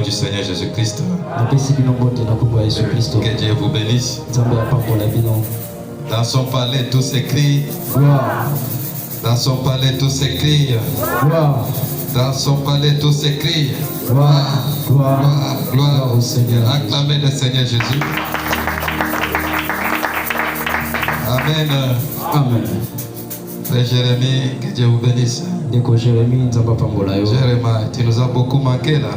du Seigneur Jésus-Christ. Que Dieu vous bénisse. Dans son palais, tout s'écrit. Dans son palais, tout s'écrit. Dans son palais, tout s'écrit. Gloire au Seigneur. Acclamez le Seigneur Jésus. Amen. Amen. Frère Jérémie, que Dieu vous bénisse. Jérémie, tu nous as beaucoup manqué là.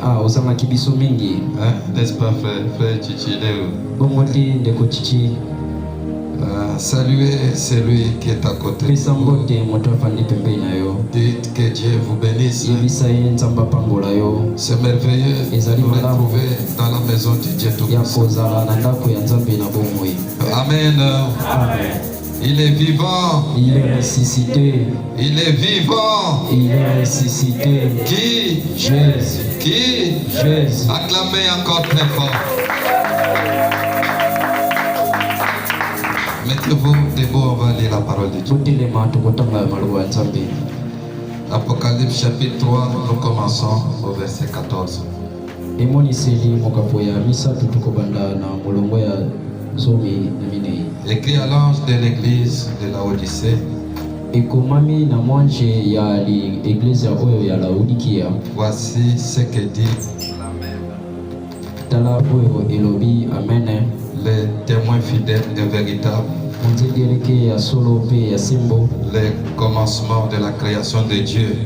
N'est-ce pas, frère Chichi saluez celui qui est à côté. Dites que Dieu vous bénisse. C'est merveilleux de vous retrouver dans la maison de Dieu Tout-Puissant. Amen. Amen. Il est vivant. Il est ressuscité. Il est vivant. Il est ressuscité. Qui? Jésus. Qui? Jésus. Acclamez encore très fort. Mettez-vous debout, on va lire la parole de Dieu. Apocalypse chapitre 3, nous commençons au verset 14. Écrit à l'ange de l'église de la Odyssée. Voici ce que dit les témoins fidèles et véritables. Les commencements de la création de Dieu.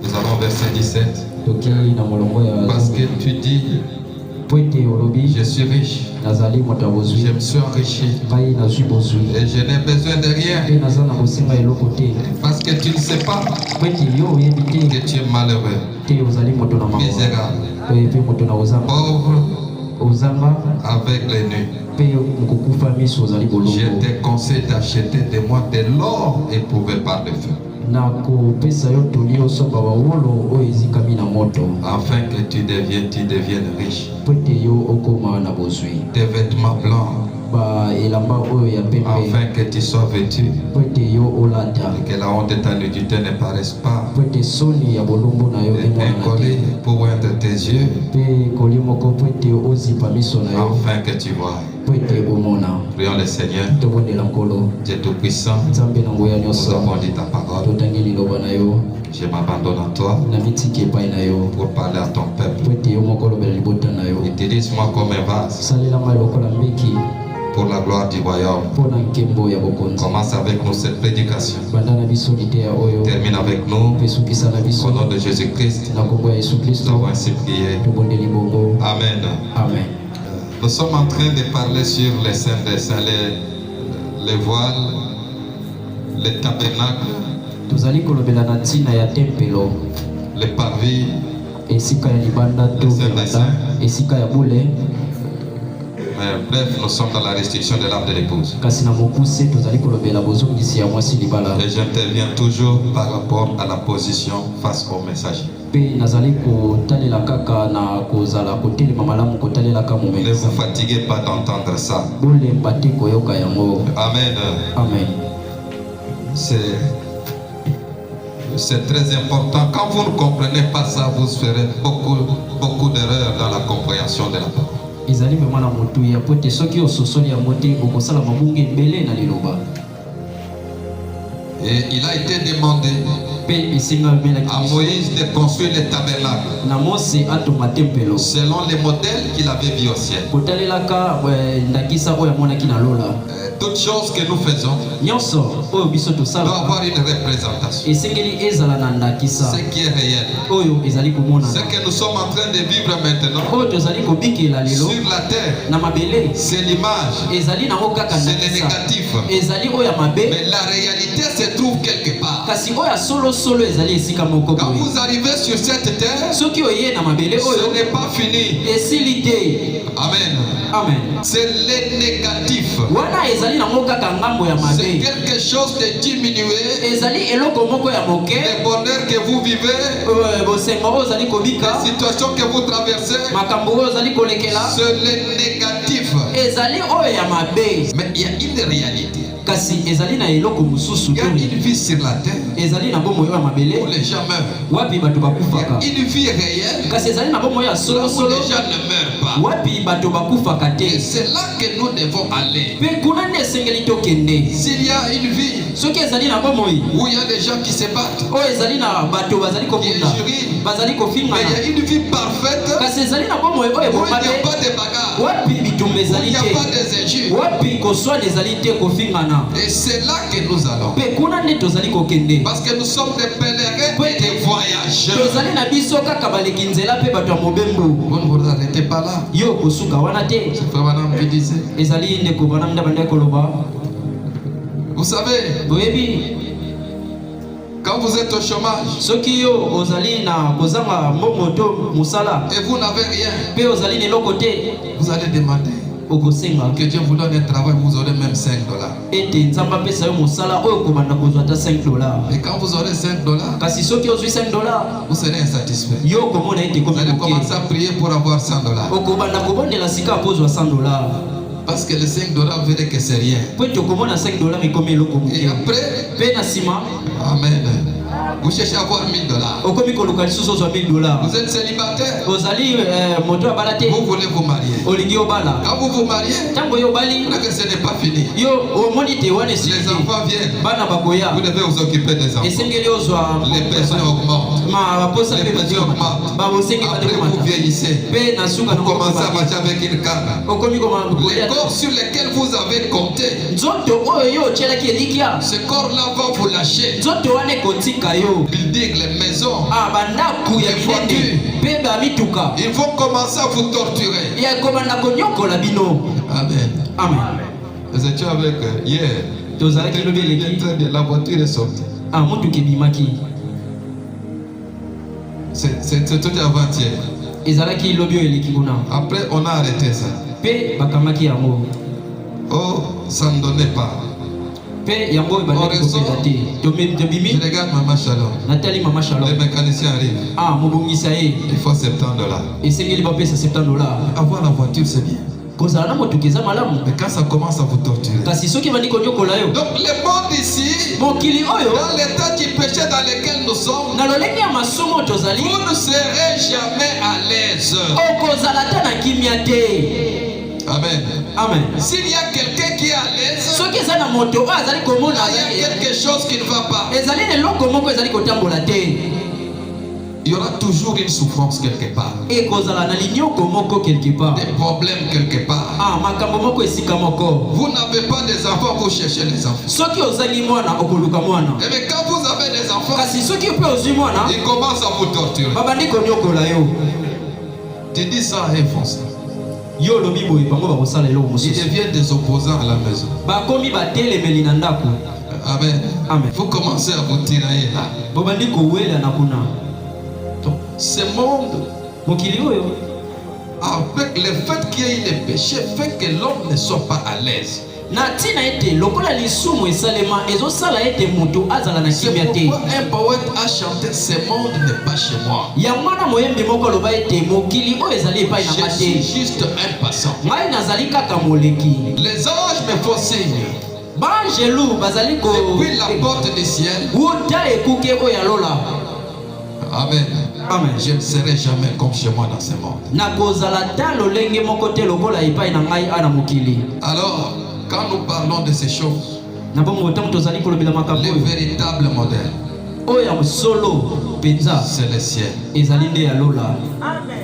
Nous avons verset 17. Parce que tu dis, je suis riche, je me suis enrichi et je n'ai besoin de rien. Parce que tu ne sais pas que tu es malheureux, misérable, pauvre, avec les nus. Je te conseille d'acheter de moi de l'or éprouvé par le feu, afin que tu deviennes riche. Tes vêtements blancs, afin que tu sois vêtu, et que la honte de ta nudité ne paraisse pas, et un collier pour oindre tes yeux, afin que tu vois. Prions le Seigneur. Dieu Tout-Puissant, nous avons dit ta parole. Je m'abandonne à toi pour parler à ton peuple. Utilise-moi comme un vase pour la gloire du royaume. Commence avec nous cette prédication. Termine avec nous. Au nom de Jésus-Christ, nous avons ainsi prié. Amen. Amen. Nous sommes en train de parler sur les saints des saints, les voiles, les tabernacles, les parvis, les saints des saints. Bref, nous sommes dans la restriction de l'âme de l'épouse. Et j'interviens toujours par rapport à la position face au messager. Ne vous fatiguez pas d'entendre ça. Amen. Amen. C'est très important. Quand vous ne comprenez pas ça, vous ferez beaucoup d'erreurs dans la compréhension de la parole. Et il a été demandé à Moïse de construire les tabernacles selon les modèles qu'il avait vus au ciel. Toutes choses que nous faisons doivent avoir une représentation. Ce qui est réel. Ce que nous sommes en train de vivre maintenant sur la terre, c'est l'image, c'est le négatif. Mais la réalité se trouve quelque part. Quand vous arrivez sur cette terre, ce n'est pas fini. Amen. Amen. C'est le négatif. C'est quelque chose de diminué. Le bonheur que vous vivez, la situation que vous traversez, c'est le négatif. Mais il y a une réalité. kasi ezali na eloko mususu il y a une vie sur la terre ezali na bomo ya mabele où les gens meurent. wapi bato bakufaka Il y a une vie réelle kasi ezali na bomo ya solo où solo les gens ne meurent pas. wapi bato bakufaka Et te c'est là que nous devons aller. pe kuna nde esengeli tokende S'il y a une vie soki ezali na bomoi où il y a des gens qui se battent, oyo ezali na bato bazali kobunda bazali mais il y kofingana a une vie parfaite kasi ezali na bomoi oyo où il n'y ebomba a te pas de bagarre, wapi bitumba où ezali il n'y a pas te des injures. wapi koswana ezali te kofingana Et c'est là que nous allons. mpe kuna nde tozali kokende Parce que nous sommes des pèlerins et des voyageurs. tozali na biso kaka baleki nzela mpe bato ya mobembo Vous ne vous arrêtez pas là. yo kosuka wana te C'est frère Madame qui disait. ezali ndeko banam nde bande koloba Vous savez, boyebi quand vous êtes au chômage soki yo ozali na kozanga mbongo to mosala et vous n'avez rien, mpe ozali na eloko te vous allez demander okosenga que Dieu vous donne un travail, vous aurez même $5. ete nzambe apesa yo mosala oyo kobanda kozwa ata $5. Et quand vous aurez $5, kasi soki ozwi $5 vous serez insatisfait. yo komona ete Vous allez komi commencer à prier pour avoir $100. okobanda kobondela sika apozwa $100 Parce que les $5 verraient que c'est rien. po ete okomona $5 ekomi eloko Et moke après, mpe na nsima Amen. Vous cherchez à avoir $1000. okomi koluka lisusu ozwa $1000 Vous êtes célibataire, ozali moto abala te vous voulez vous marier. olingi obala Quand vous vous mariez, ntango yo obali là que ce n'est pas fini. yo omoni te wana esili Les te enfants viennent. bana bakoya Vous devez vous occuper des enfants. esengeli ozwa Les besoins augmentent. baposa Les mpe besoins augmentent. babosengi Après, vous badekomata vieillissez. mpe na suka Vous commencez à marcher avec une canne. okomi Les corps sur lesquels vous avez compté, nzoto oyo yo otyelaki elikya ce corps-là va vous lâcher. nzoto wana ekotika yo Building, les maisons, bandaku ya minene mpe bamituka ils vont commencer à vous torturer. ya kobanda konyokola bino Amen. amen Nous étions avec hier. tozalaki lobi Il est eleki très bien. La voiture est sortie. motuka ebimaki C'est tout avant-hier. ezalaki lobi oyo eleki kuna Après, on a arrêté ça. mpe bakangaki yango Oh, ça ne donnait pas. mpe yango oyo ebandaki kopesa te Je tobimi regarde Maman Shalom. natali mama shalom Les mécaniciens arrivent. mobongisa ye Il faut $70. esengeli bapesa $70 Avoir la voiture, c'est bien. kozala na motuka eza malamu Mais quand ça commence à vous torturer. kasi soki ebandi konyokola yo Donc, le monde ici, mokili oyo dans l'état du péché dans lequel nous sommes, na lolenge ya masumu tozali vous ne serez jamais à l'aise. okozala te na kimia te Amen. amen S'il y a quelqu'un qui est à l'aise, soki eza na moto oyo azali komona il y a quelque chose qui ne va pas. ezali na eloko moko ezali kotambola te Il y aura toujours une souffrance quelque part. ekozala na linyoko moko quelque part Des problèmes quelque part. makambo moko esika moko Vous n'avez pas des enfants, vous cherchez les enfants. soki ozangi mwana okoluka mwana Et mais quand vous avez des enfants, kasi soki mpe ozwi mwana ils commencent à vous torturer. babandi konyokola yo Tu dis ça à un Français. yo olobi boye bango bakosala eloko Ils mosusu deviennent des opposants à la maison. bakomi batelemeli na ndako Amen. Amen. Vous commencez à vous tirailler là. bobandi kowela na kuna Donc, ce monde, mokili oyo avec le fait qu'il y ait eu le péché, fait que l'homme ne soit pas à l'aise. na ntina ete lokola lisumu esalema ezosala ete moto azala na C'est kimia te pourquoi un poète a chanté ce monde n'est pas chez moi. yango wana moyembi moko aloba ete mokili oyo ezali epai na nga Je suis te juste un passant. ngai nazali kaka moleki Les anges me font signe. baangelu bazali Depuis la porte du ciel. wuta ekuke oyo alola Amen. amen Je ne serai jamais comme chez moi dans ce monde. nakozala ta lolenge moko te lokola epai na ngai ana mokili Alors, quand nous parlons de ces choses, na bongo ntango tozali kolobela makambo le oyo véritable modèle, oyo ya solo mpenza c'est le ciel. ezali nde ya lola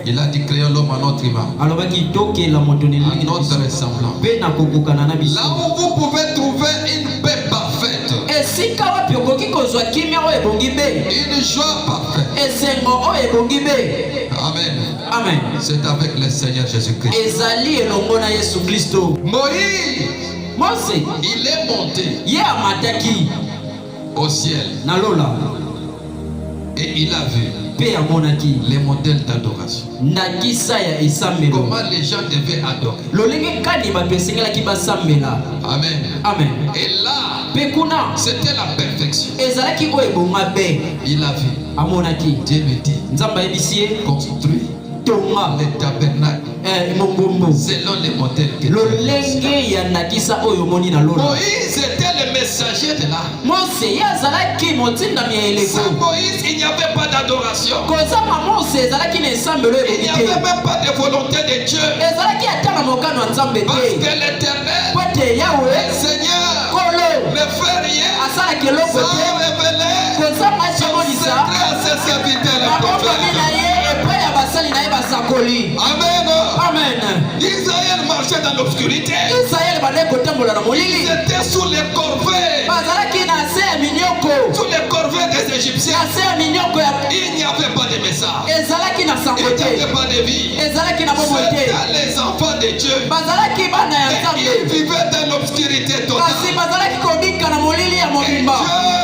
Il a dit créer l'homme à notre image, alobaki tokela moto à nelingi na notre biso ressemblance. mpe na kokokana na biso Là où vous pouvez trouver une paix parfaite, esika wapi okoki kozwa kimia oyo ebongi be une joie parfaite. esengo oyo ebongi be Amen. amen C'est avec le Seigneur Jésus-Christ. ezali elongo na yesu kristo Moïse, mose il est monté ye amataki au ciel na lola et il a vu mpe amonaki les modèles d'adoration. ndakisa ya esambelo Comment les gens devaient adorer. lolenge kani bato esengelaki basambela Amen. amen Et là, mpe kuna c'était la perfection. ezalaki oyo ebonga be Il a vu. amonaki Dieu me dit, nzambe ayebisi ye construis tonga le tabernacle mongombo selon les modèles que lolenge ya nakisa oyo moni na lolo. Moïse était le messager de là. Mose yazalaki motindami ya eleko. Sans Moïse, il n'y avait pas d'adoration. Kozama Mose ezalaki na esambelo Il n'y avait même pas de volonté de Dieu. ezalaki ata na mokano ya nzambe Parce te. que l'Éternel, Pote yawe le Seigneur, kolo ne fait rien asalaki eloko sans te. révéler Kozama son emonisa secret à ses serviteurs les makombami na prophètes. ye epai ya basali na ye basakoli. Amen. Amen. Israël marchait dans l'obscurité. Israeli bandaki kotambola na molili. Ils étaient sous les corvées. bazalaki na se ya minioko. Sous les corvées des Égyptiens. na se ya minioko ya Il n'y avait pas de message. ezalaki na sango Il n'y te. avait pas de vie. ezalaki na bomoi te. C'était les enfants de Dieu. bazalaki bana ya Et ils nzambe vivaient dans l'obscurité kasi totale. bazalaki kobika na molili ya mobimba.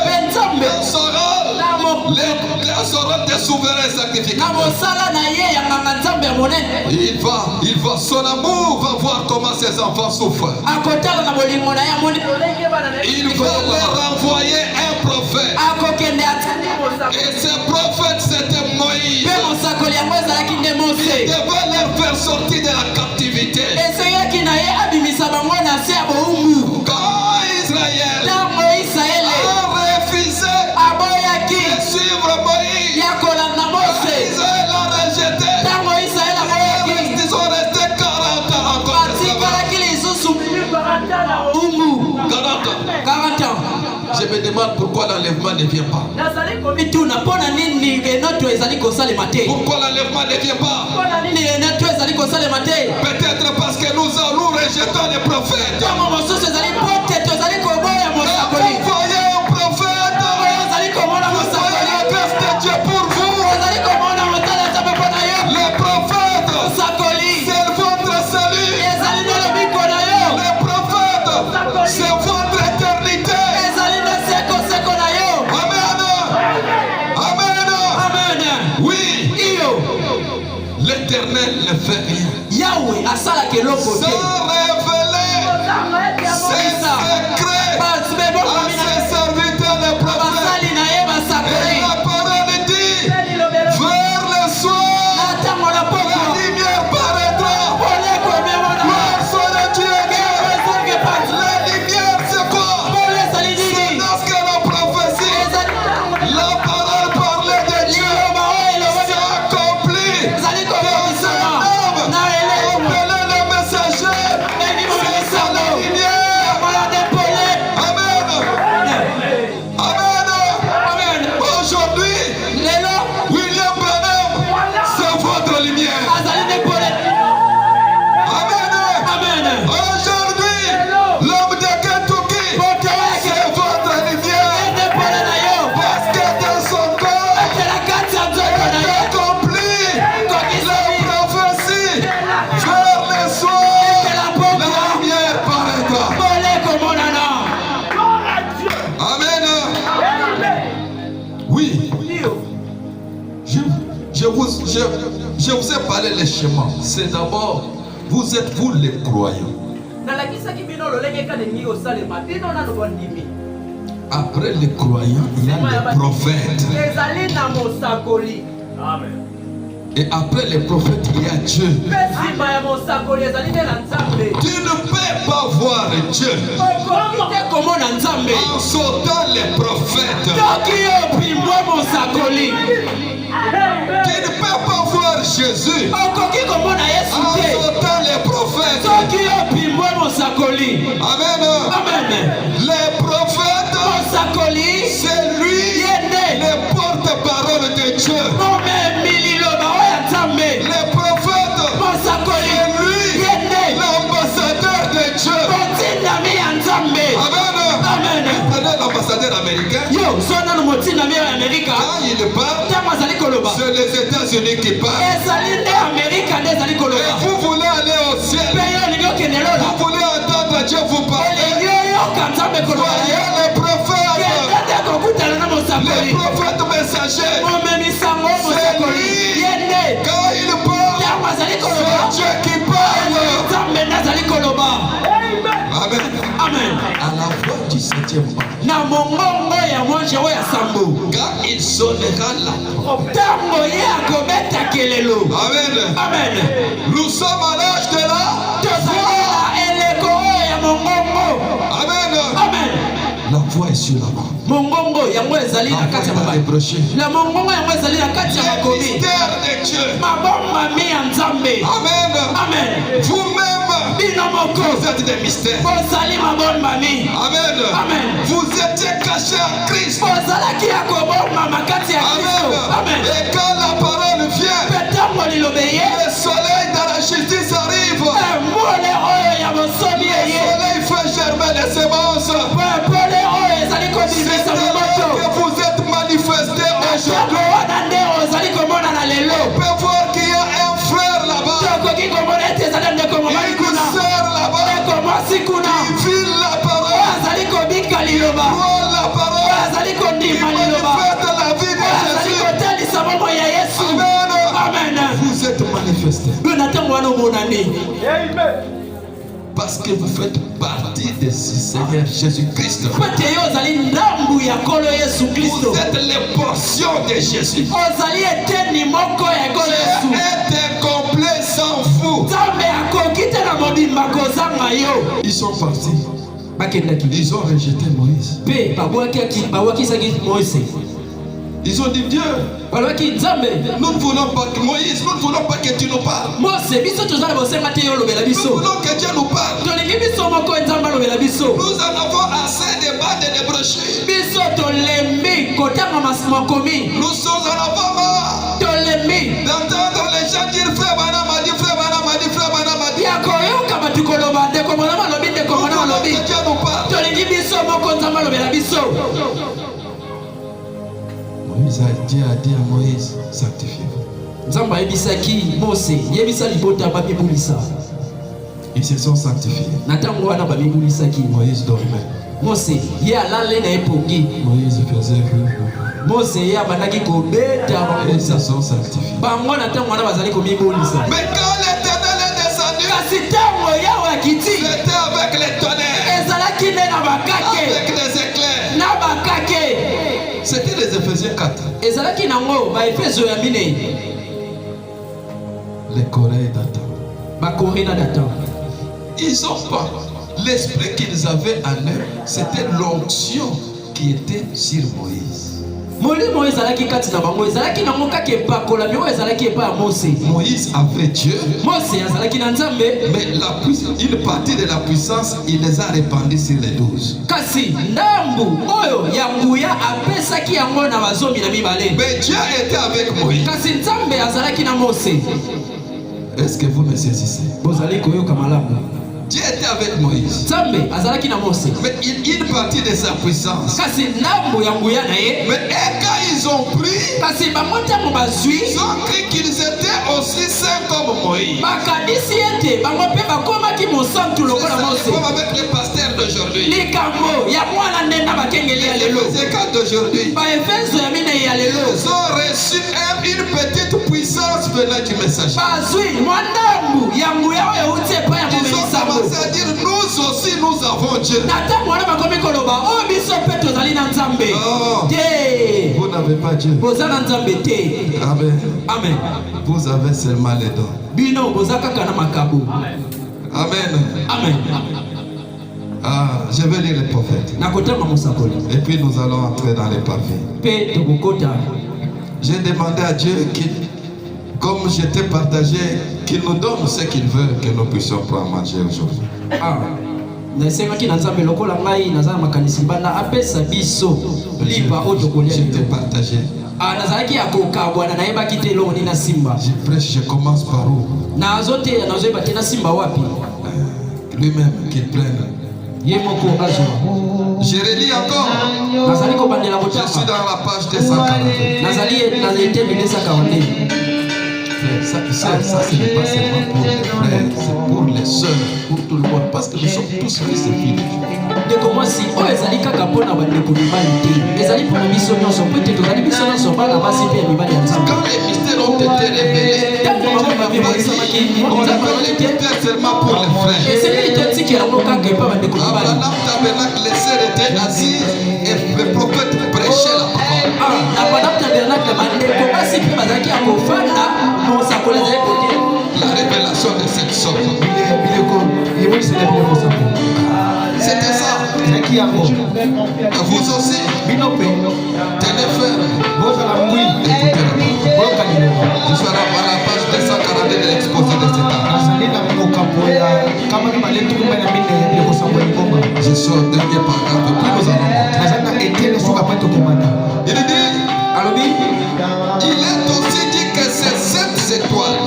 mpe nzambe Dans son rôle, dans son rôle de souverain na sacrificateur. mosala na ye ya nganga nzambe ya monene Il va, son amour va voir comment ses enfants souffrent. akotala na bolingo na ye amoni lolenge bana na ye Il va leur envoyer un prophète. akokende atindi mosakoli. Et ce prophète, c'était Moïse. mpe mosakoli yango ezalaki nde Il mose. devait leur faire sortir de la captivité. esengaki na ye abimisa bango na se ya bowumbu. Quand Israël ntango israele a refusé aboyaki de suivre Moïse, ya kolanda mose. Israël a rejeté. ntango israele aboyaki Ils sont restés 40 ans encore d'esclavage. batikalaki lisusu bowumbu 40 ans. 40 ans. Je me demande pourquoi l'enlèvement ne vient pas. nazali komituna mpo na nini enoto ezali kosalema te. Pourquoi l'enlèvement ne vient pas? mpo na nini enoto ezali kosalema te. Peut-être parce que nous rejetons les prophètes. ntango mosusu ezali mpo te tozali koboya Quand mosakoli. vous voyez un prophète, ozali komona vous voyez la mosakoli. grâce de Dieu pour vous. ozali komona motala nzambe mpo na yo. Les prophètes, mosakoli c'est votre salut. ezali nde lobiko na yo. Les prophètes, c'est votre éternité. ezali nde sekoseko na yo. Amen. Amen. amen. Oui, iyo l'Éternel ne fait rien yawe asalaka eloko te. sans révéler ses secrets basi à bebokomi na ses serviteurs les prophètes. basali na ye Et basakoli. la parole dit, vers le soir, na ntango na la poko lumière paraîtra. poleko ememonaka. Gloire soit à Dieu. ezonge pasi. La lumière, c'est quoi? pole ezali C'est nini. lorsque la prophétie, ezali la parole parlait de Dieu, liloba oyo elobaki s'accomplit. ezali Dans un kobebisama homme na eleko appelé le messager, bengi c'est la momelisano lumière. mola de pole. Amen. Amen. amen. Aujourd'hui, lelo William Branham, c'est votre lumière. azali nde pole. Amen. amen. Aujourd'hui, l'homme de Kentucky, poto yake c'est votre lumière. nde pole na yo. Parce que dans son corps, ekela kati ya nzoto na est ye accompli kokisami la prophétie. Vers le soir, ekela la poko lumière paraîtra. pole komonana. Amen. Oui, je vous ai parlé les schémas. C'est d'abord, vous êtes vous les croyants. nalakisaki bino lolenge kalingi kosalema bino nano bondimi. Après les croyants, il y a les prophètes. ezali na mosakoli. Et après les prophètes, il y a Dieu. mpe nsima ya mosakoli ezali nde na nzambe. Tu ne peux pas voir Dieu okoki te komona nzambe en sautant les prophètes. soki opimbwe mosakoli. Tu ne peux pas voir Jésus okoki komona yesu en te sautant les prophètes. soki opimbwe mosakoli. Amen. amen. Les prophètes, mosakoli c'est lui ye nde le porte-parole de Dieu. momemi liloba oyo ya nzambe. Les prophètes, mosakoli c'est lui ye nde l'ambassadeur de Dieu. motindami ya nzambe. Amen. amen. Prenez l'ambassadeur américain. yo so nano motindami oyo ya amerika Quand il parle, ntango azali koloba c'est les États-Unis qui parlent. ezali nde amerika nde ezali Et koloba. vous voulez aller au ciel. mpe yo olingi okende lola Vous voulez entendre Dieu vous parler. olingi oyoka nzambe koloba Voyez yo les prophètes. kende te kokutana na Les mosakoli. prophètes messagers. momemisango mosakoli ye nde Quand il parle, ntango azali c'est koloba Dieu qui parle. nzambe nde azali koloba. Amen. amen. À la voix du 7e banc, na mongongo ya mwanji ya sambo. Quand il sonnera la tango ye akobeta kelelo. Amen. Amen. Nous sommes à l'âge de la tozala eleko ya mongongo. Amen. Amen. La voix est sur la main. Mongongo yango ezali na kati ya mabaya. La mongongo yango ezali na kati ya makomi. Mystère de Dieu. Mabomba mi ya Nzambe. Amen. Amen. Vous-même, bino moko vous êtes des mystères. bozali mabomba mi. Amen. Amen. Vous étiez cachés en Christ. bozalaki ya kobomba makati ya Kristo. Amen. Et quand la parole vient, petango lilobeye, le soleil de la justice arrive. mbole oyo ya bosomi Le eye. soleil fait germer les semences. pole oyo ezali kobimisa momoto. Que vous êtes manifestés aujourd'hui. wana nde ozali komona na lelo. On peut voir qu'il y a un frère là-bas. tokoki komona ete ezali ndeko mobali Une kuna. sœur là-bas. ndeko mwasi kuna. Qui vit la parole. azali kobika liloba. Croit la parole. azali Qui kondima liloba. manifeste la vie de azali Jésus. kotalisa momo ya Yesu. Amen. Amen. Vous êtes manifestés. bino ntango wana omonani. Parce que vous faites partie de ce Seigneur Jésus-Christ. pete yo ozali ndambu ya kolo Yesu Kristo. Vous êtes les portions de Jésus. ozali eteni moko ya kolo Yesu. Dieu est incomplet sans vous. nzambe akoki te na mobimba kozanga yo. Ils sont partis. bakendaki Ils ont rejeté Moïse. mpe babwakisaki Moïse. Ils ont dit Dieu, balobaki nzambe nous ne voulons pas que Moïse, nous ne voulons pas que tu nous parles. Mose biso tozala bosenga te yo olobela Nous biso. voulons que Dieu nous parle. tolingi biso moko nzambe alobela biso. Nous en avons assez de bandes et de brochures. biso tolembi kotanga makomi. Nous sommes en avons marre tolembi d'entendre les gens dire frère Bana m'a dit, frère Bana m'a dit, frère Bana m'a dit. ya koyoka bato koloba ndeko mwana malobi ndeko Nous mwana voulons malobi. que Dieu nous parle. tolingi biso moko nzambe alobela biso. Dieu a dit à Moïse, sanctifiez-vous. nzambe ayebisaki Mose yebisa libota bamibulisa. Ils se sont sanctifiés. na ntango wana bamibulisaki. Moïse dormait. Mose ye alale na epongi. Moïse faisait que. Mose ye abandaki kobeta Ils se babusa. sont sanctifiés. bango na ntango wana bazali komibulisa. Mais quand l'Éternel est descendu, kasi ntango yawe akiti c'était avec les tonnerres, ezalaki nde na bakake avec les éclairs. na bakake. C'était les Éphésiens 4. ezalaki nango baefeso ya minei. Les Coréens d'Adam. bakore na datan. Ils ont pas. L'esprit qu'ils avaient en eux, c'était l'onction qui était sur Moïse. molimo ezalaki kati na bango ezalaki nango kaka epakolami oyo ezalaki epa ya Mose. Moïse avait Dieu, Mose azalaki na nzambe. mais une partie de la puissance, il les a répandus sur les 12. kasi ndambu oyo ya nguya apesaki yango na bazomi na mibale. Mais Dieu était avec Moïse. kasi nzambe azalaki na Mose. Est-ce que vous me saisissez? bozali koyoka malamu. Dieu était avec Moïse. nzambe azalaki na Mose. Mais une partie de sa puissance. kasi ndambu ya nguya na ye. Mais quand ils ont pris, kasi bango ntango bazwi ils ont cru qu'ils étaient aussi saints comme Moïse. bakanisi ete bango mpe bakomaki mosantu lokola Mose. Comme avec les pasteurs d'aujourd'hui. likambo ya mwana nde na bakengeli ya lelo. C'est quand d'aujourd'hui. baefeso ya minei ya lelo Ils ont reçu une petite puissance venant du message. bazwi mwa ndambu ya nguya oyo euti epai ya Ils ont momemisango. commencé à dire, nous aussi nous avons Dieu. na ntango wana bakomi koloba oyo biso mpe tozali na nzambe Oh. te. Vous n'avez pas Dieu. boza na nzambe te. Amen. amen. Vous avez seulement les dons. bino boza kaka na makabo. Amen. amen. Ah, je vais lire les prophètes. nakotanga mosakoli Et puis nous allons entrer dans les parfums. mpe tokokota. J'ai demandé à Dieu qu'il, comme j'étais partagé, qu'il nous donne ce qu'il veut que nous puissions prendre à manger aujourd'hui. nasengaki na nzambe lokola ngai naza na makanisi mbanda apesa biso lipa oyo tokolia. J'étais partagé. nazalaki ya kokabwana nayebaki te elongo nini na simba. Je prêche, je commence par où? nazoteya nazoyeba te na simba wapi. Lui-même qu'il prenne. ye moko azwa. Je relis encore. nazali kobandela Je suis kotanga. dans la page 240. nazali na ete 242. Ça, ce n'est pas seulement pour les frères, c'est pour les sœurs, pour tout le monde, parce que nous sommes tous fils et filles de Dieu. ndeko mwasi oyo ezali kaka mpo na bandeko mibali te ezali mpo na biso nyonso mpo ete tozali biso nyonso bana basi mpe ya mibali ya nzambe. Quand les mystères ont été révélés, ntango bango babimolisamaki on a nzambe donné les mystères seulement pour les frères. esengeli totiki Abraham tabernacle, les sœurs étaient assises et le prophète prêchait la parole. La révélation de cette sorte. C'était ça. Vous aussi, tenez ferme. Je serai à la page 242 de l'exposé de cet âge. Je suis au dernier paragraphe de plus nous allons. Il est aussi dit que ces 7 étoiles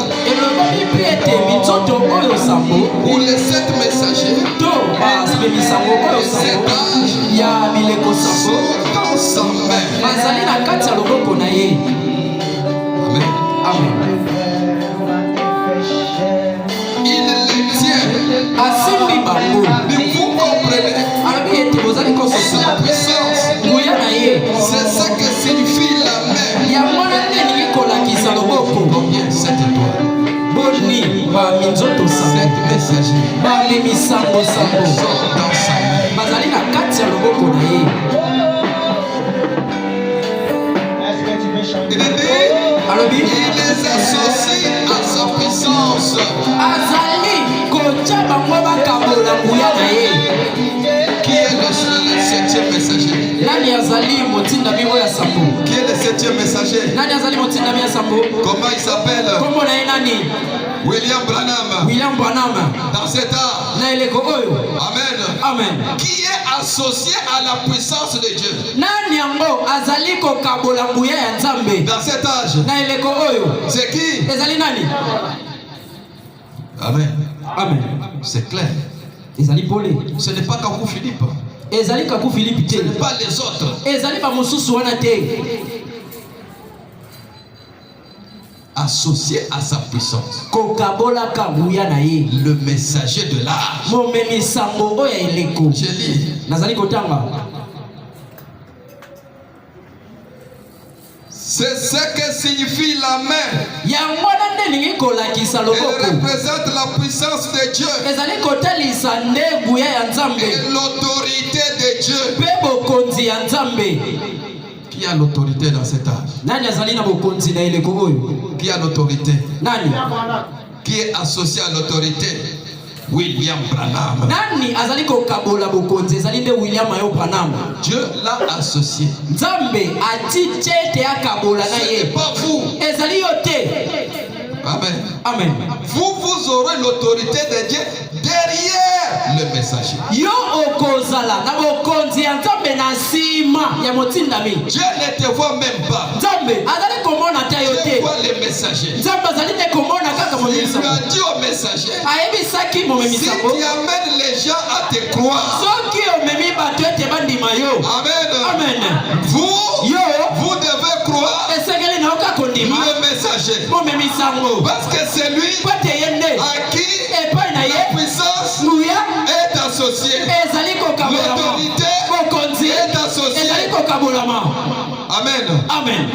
ou les 7 messagers et 7 âges sont dans sa main. Amen. Il les tient. Mais vous comprenez sa puissance. C'est ça que signifie la main. Combien 7 étoiles? 7 messagers sont dans sa main. Il les associe à sa puissance. Qui est le 7e messager? Qui est le 7e messager? Comment il s'appelle? William Branham. Dans cet art. Amen. Qui est associé à la puissance de Dieu? Dans cet âge. C'est qui? Amen. C'est clair. Ce n'est pas Kakou Philippe. Ce n'est pas les autres. Associé à sa puissance. Le messager de l'âge. Je lis. C'est ce que signifie la main. Elle représente la puissance de Dieu et l'autorité de Dieu. Qui a l'autorité dans cet âge? Qui a l'autorité? Qui est associé à l'autorité? William Branham. Dieu l'a associé. Ce n'est pas vous. Amen. Vous aurez l'autorité de Dieu derrière le messager. Dieu ne te voit même pas. Dieu voit les messagers. Il lui a dit au messager, si tu amènes les gens à te croire, Amen. Vous devez croire le messager. Parce que c'est lui à qui la puissance est associée. L'autorité est associée. Amen.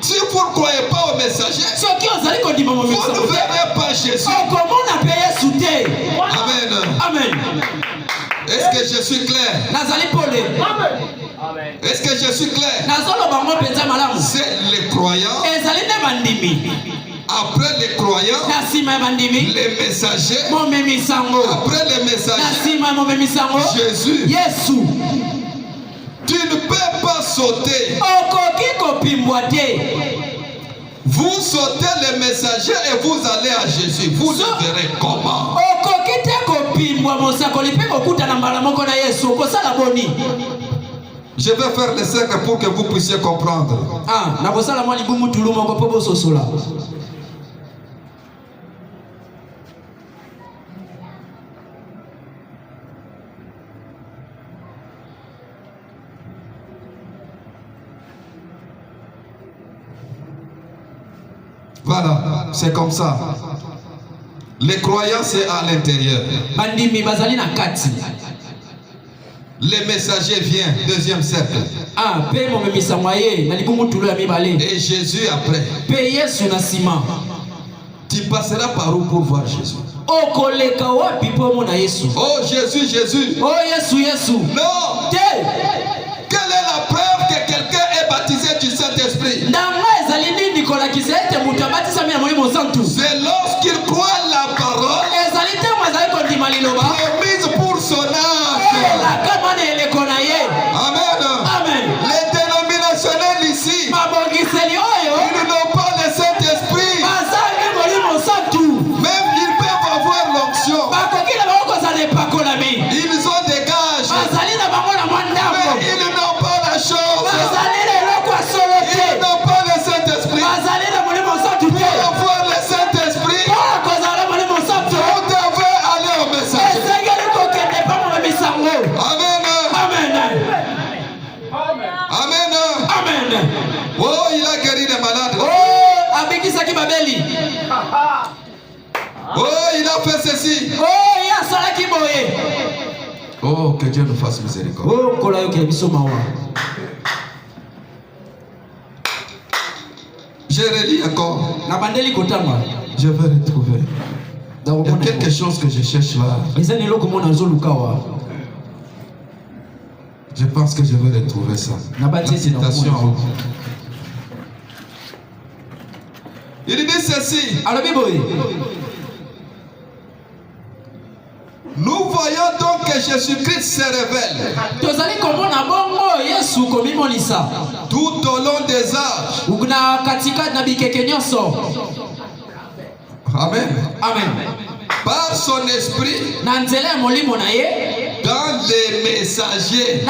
Si vous ne croyez pas au messager, vous ne verrez pas Jésus. Amen. Est-ce que je suis clair? Est-ce que je suis clair? C'est les croyants. Après les croyants, les messagers. Après les messagers, Jésus. Tu ne peux pas sauter. Vous sautez les messagers et vous allez à Jésus. Vous le verrez comment? Je vais faire le cercle pour que vous puissiez comprendre. Voilà, c'est comme ça. Les croyants, c'est à l'intérieur. Les messagers viennent, deuxième cercle. Et Jésus après. Tu passeras par où pour voir Jésus? Okoleka wapi po mona Yesu? Oh Jésus, Jésus. Oh Yesu, Yesu. Non. Quelle est la preuve que quelqu'un est baptisé du Saint-Esprit? C'est lorsqu'il croit la parole promise pour son âme. Amen. Amen. Les dénominationnels ici, ils n'ont pas le Saint-Esprit. Même ils peuvent avoir l'onction. Ils ont des gages. Mais ils n'ont pas la chose. Ils n'ont pas le Saint-Esprit. Pour avoir le Saint-Esprit, vous devez aller au message. Amen. Amen. Amen. Oh, il a guéri des malades. Oh, abikisaki babeli. Oh, il a fait ceci. Oh, il a salaki boye. Oh, que Dieu nous fasse miséricorde. Oh, kolayo ke biso mawa. Je relis encore. Na bandeli kotanga. Je vais retrouver. Il y a quelque chose que je cherche là. Je pense que je vais retrouver ça. La citation. Il dit ceci. Nous voyons donc que Jésus-Christ se révèle tout au long des âges. Amen. Amen. Par son esprit, dans les messagers.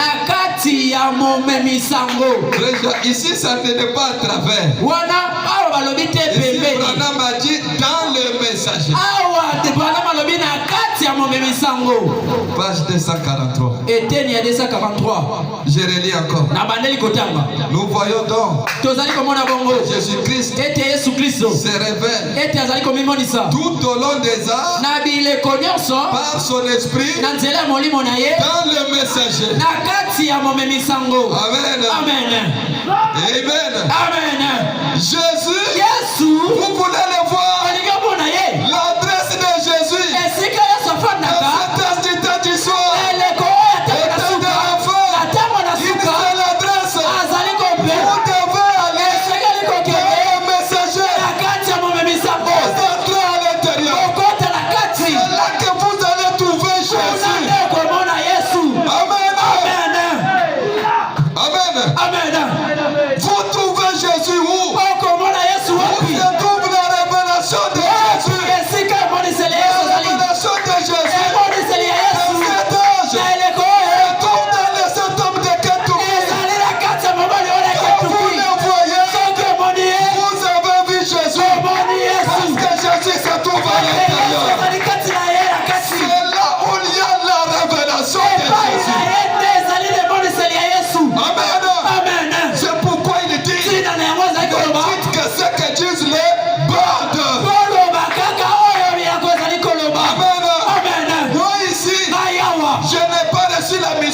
Ici, ça n'est pas à travers. Ici, Branham a dit dans le messager. Page 243. Je relis encore. Nous voyons donc Jésus-Christ se révèle tout au long des âges par son esprit dans le messager. Amen. Amen. Amen. Amen. Jésus, vous voulez le voir? L'adresse de Jésus.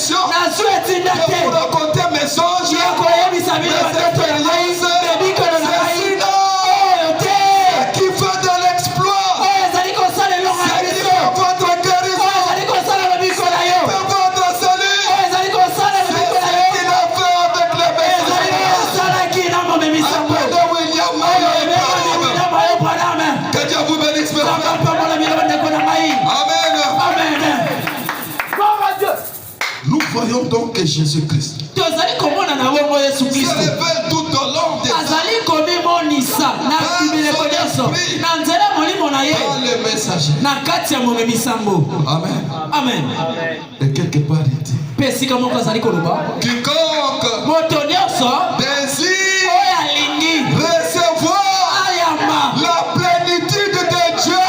Je vous raconter mes songes, mes expériences, qui fait de l'exploit. C'est qui fait votre guérison, qui fait votre salut. C'est ce qu'il a fait avec les messages. Appelez William Branham. Que Dieu vous bénisse. Amen. Nous voyons donc que Jésus-Christ se révèle tout au long des temps. Dans le messager. Amen. Amen. Et quelque part il dit quiconque désire recevoir la plénitude de Dieu.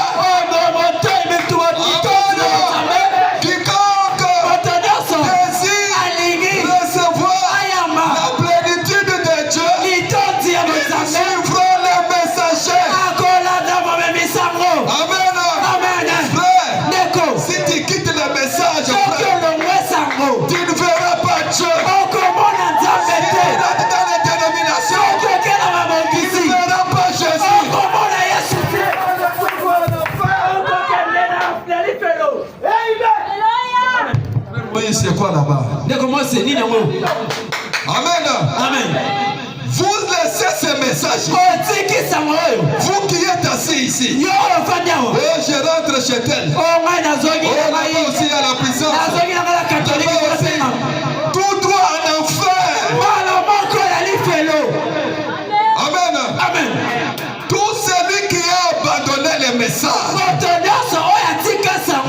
Tu ne verras pas Dieu. Si tu es dans Moïse, c'est quoi là-bas? Amen. Amen. Vous laissez ce message. Vous qui êtes assis ici. Oh, je rentre chez elle. Oh, là-bas aussi à la puissance. Tout droit en enfer. Amen. Amen. Tout celui qui a abandonné le message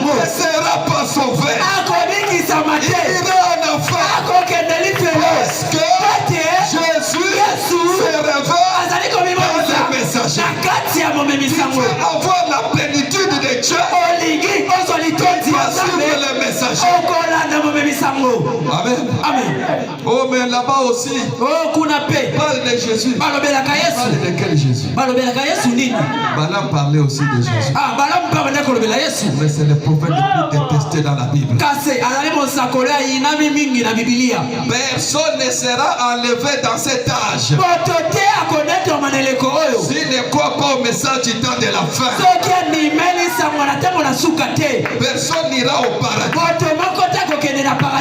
ne sera pas sauvé. Il ira en enfer. Parce que Jésus se révèle dans le messager. Tu veux avoir la plénitude de Dieu. Suivre le messager. Amen. Amen. Oh, mais là-bas aussi, parle de Jésus. Parle de quel Jésus? Balaam parlait aussi de Jésus. Mais c'est le prophète le plus détesté dans la Bible. Personne ne sera enlevé dans cet âge s'il ne croit pas au message du temps de la fin. Personne n'ira au paradis.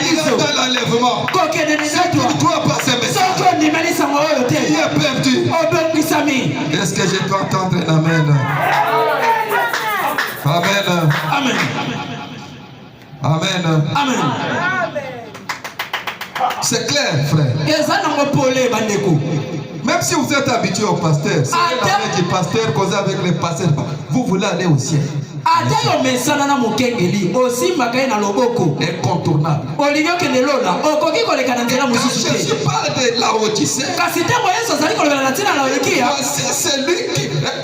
Il ira dans l'enlèvement. Si tu ne crois pas ce message, il est perdu. Est-ce que je peux entendre un amen? Amen. Amen. Amen. Amen. C'est clair, frère. Même si vous êtes habitué au pasteur, si vous êtes avec le pasteur, causez avec les pasteurs, vous voulez aller au ciel. Incontournable. Quand Jésus parle de Laodicée,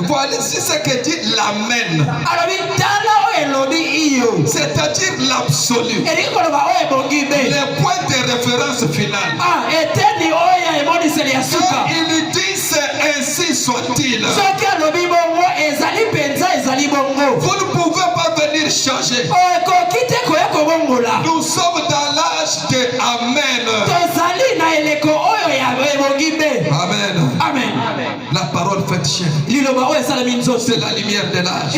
voici ce que dit l'Amen. C'est-à-dire l'absolu. Le point de référence final. Il dit c'est ainsi soit-il. Vous ne pouvez pas venir changer. Nous sommes dans l'âge de Amen. Amen. Amen. La parole fait chair. C'est la lumière de l'âge.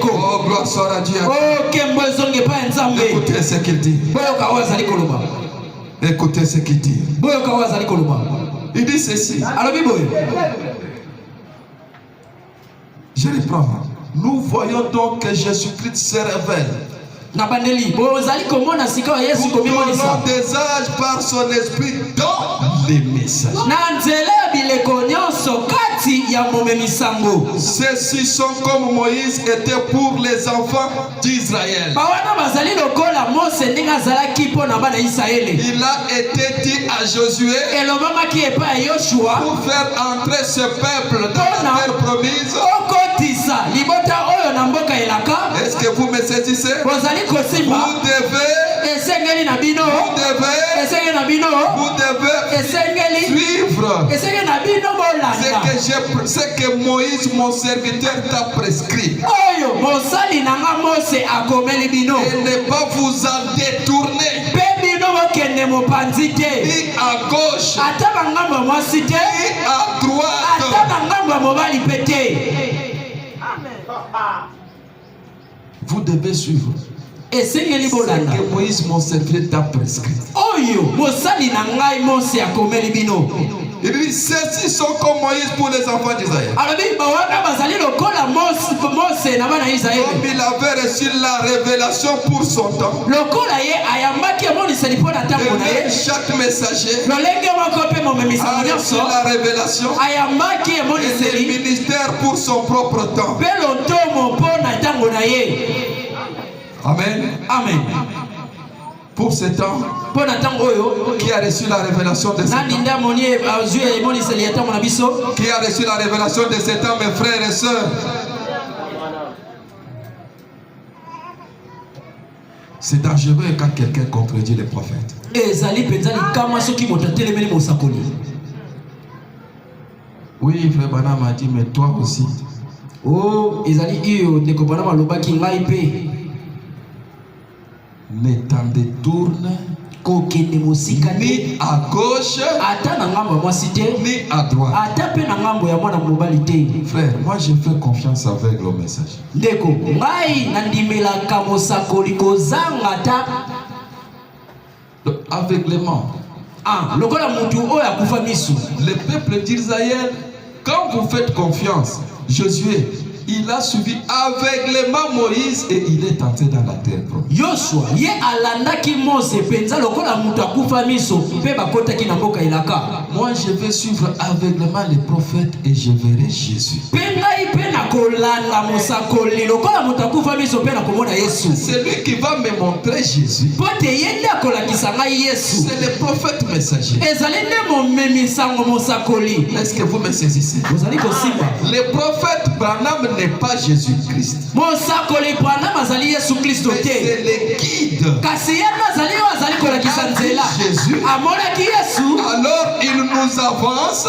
Oh, gloire soit à Dieu. Écoutez ce qu'il dit. Écoutez ce qu'il dit. Il dit ceci. Je reprends. Nous voyons donc que Jésus-Christ se révèle tout au long des âges par son esprit dans les messages. Ceux-ci sont comme Moïse était pour les enfants d'Israël. Il a été dit à Josué pour faire entrer ce peuple dans la terre promise. Est-ce que vous me saisissez? Vous devez suivre ce que Moïse, mon serviteur, t'a prescrit. Et ne pas vous en détourner. Ni à gauche, ni à droite. Vous devez suivre ce que Moïse, mon serviteur, t'a prescrit. Il dit, ceux-ci sont comme Moïse pour les enfants d'Israël. Comme il avait reçu la révélation pour son temps. Et chaque messager a reçu la révélation et le ministère pour son propre temps. Amen. Amen. Pour ce temps, qui a reçu la révélation de ce temps, qui a reçu la révélation de ce temps, mes frères et sœurs, c'est dangereux quand quelqu'un contredit les prophètes. Oui, frère Branham m'a dit, mais toi aussi. Oh, ne t'en détourne ni à gauche ni à droite. Frère, moi je fais confiance avec le message. aveuglement. Le peuple d'Israël, quand vous faites confiance, Josué, il a suivi aveuglément Moïse et il est entré dans la terre. Moi, je vais suivre aveuglément les prophètes et je verrai Jésus. C'est lui qui va me montrer Jésus. C'est le prophète messager. Est-ce que vous me saisissez? Le prophète Branham n'est pas Jésus-Christ. C'est le guide. Jésus. Alors il nous avance.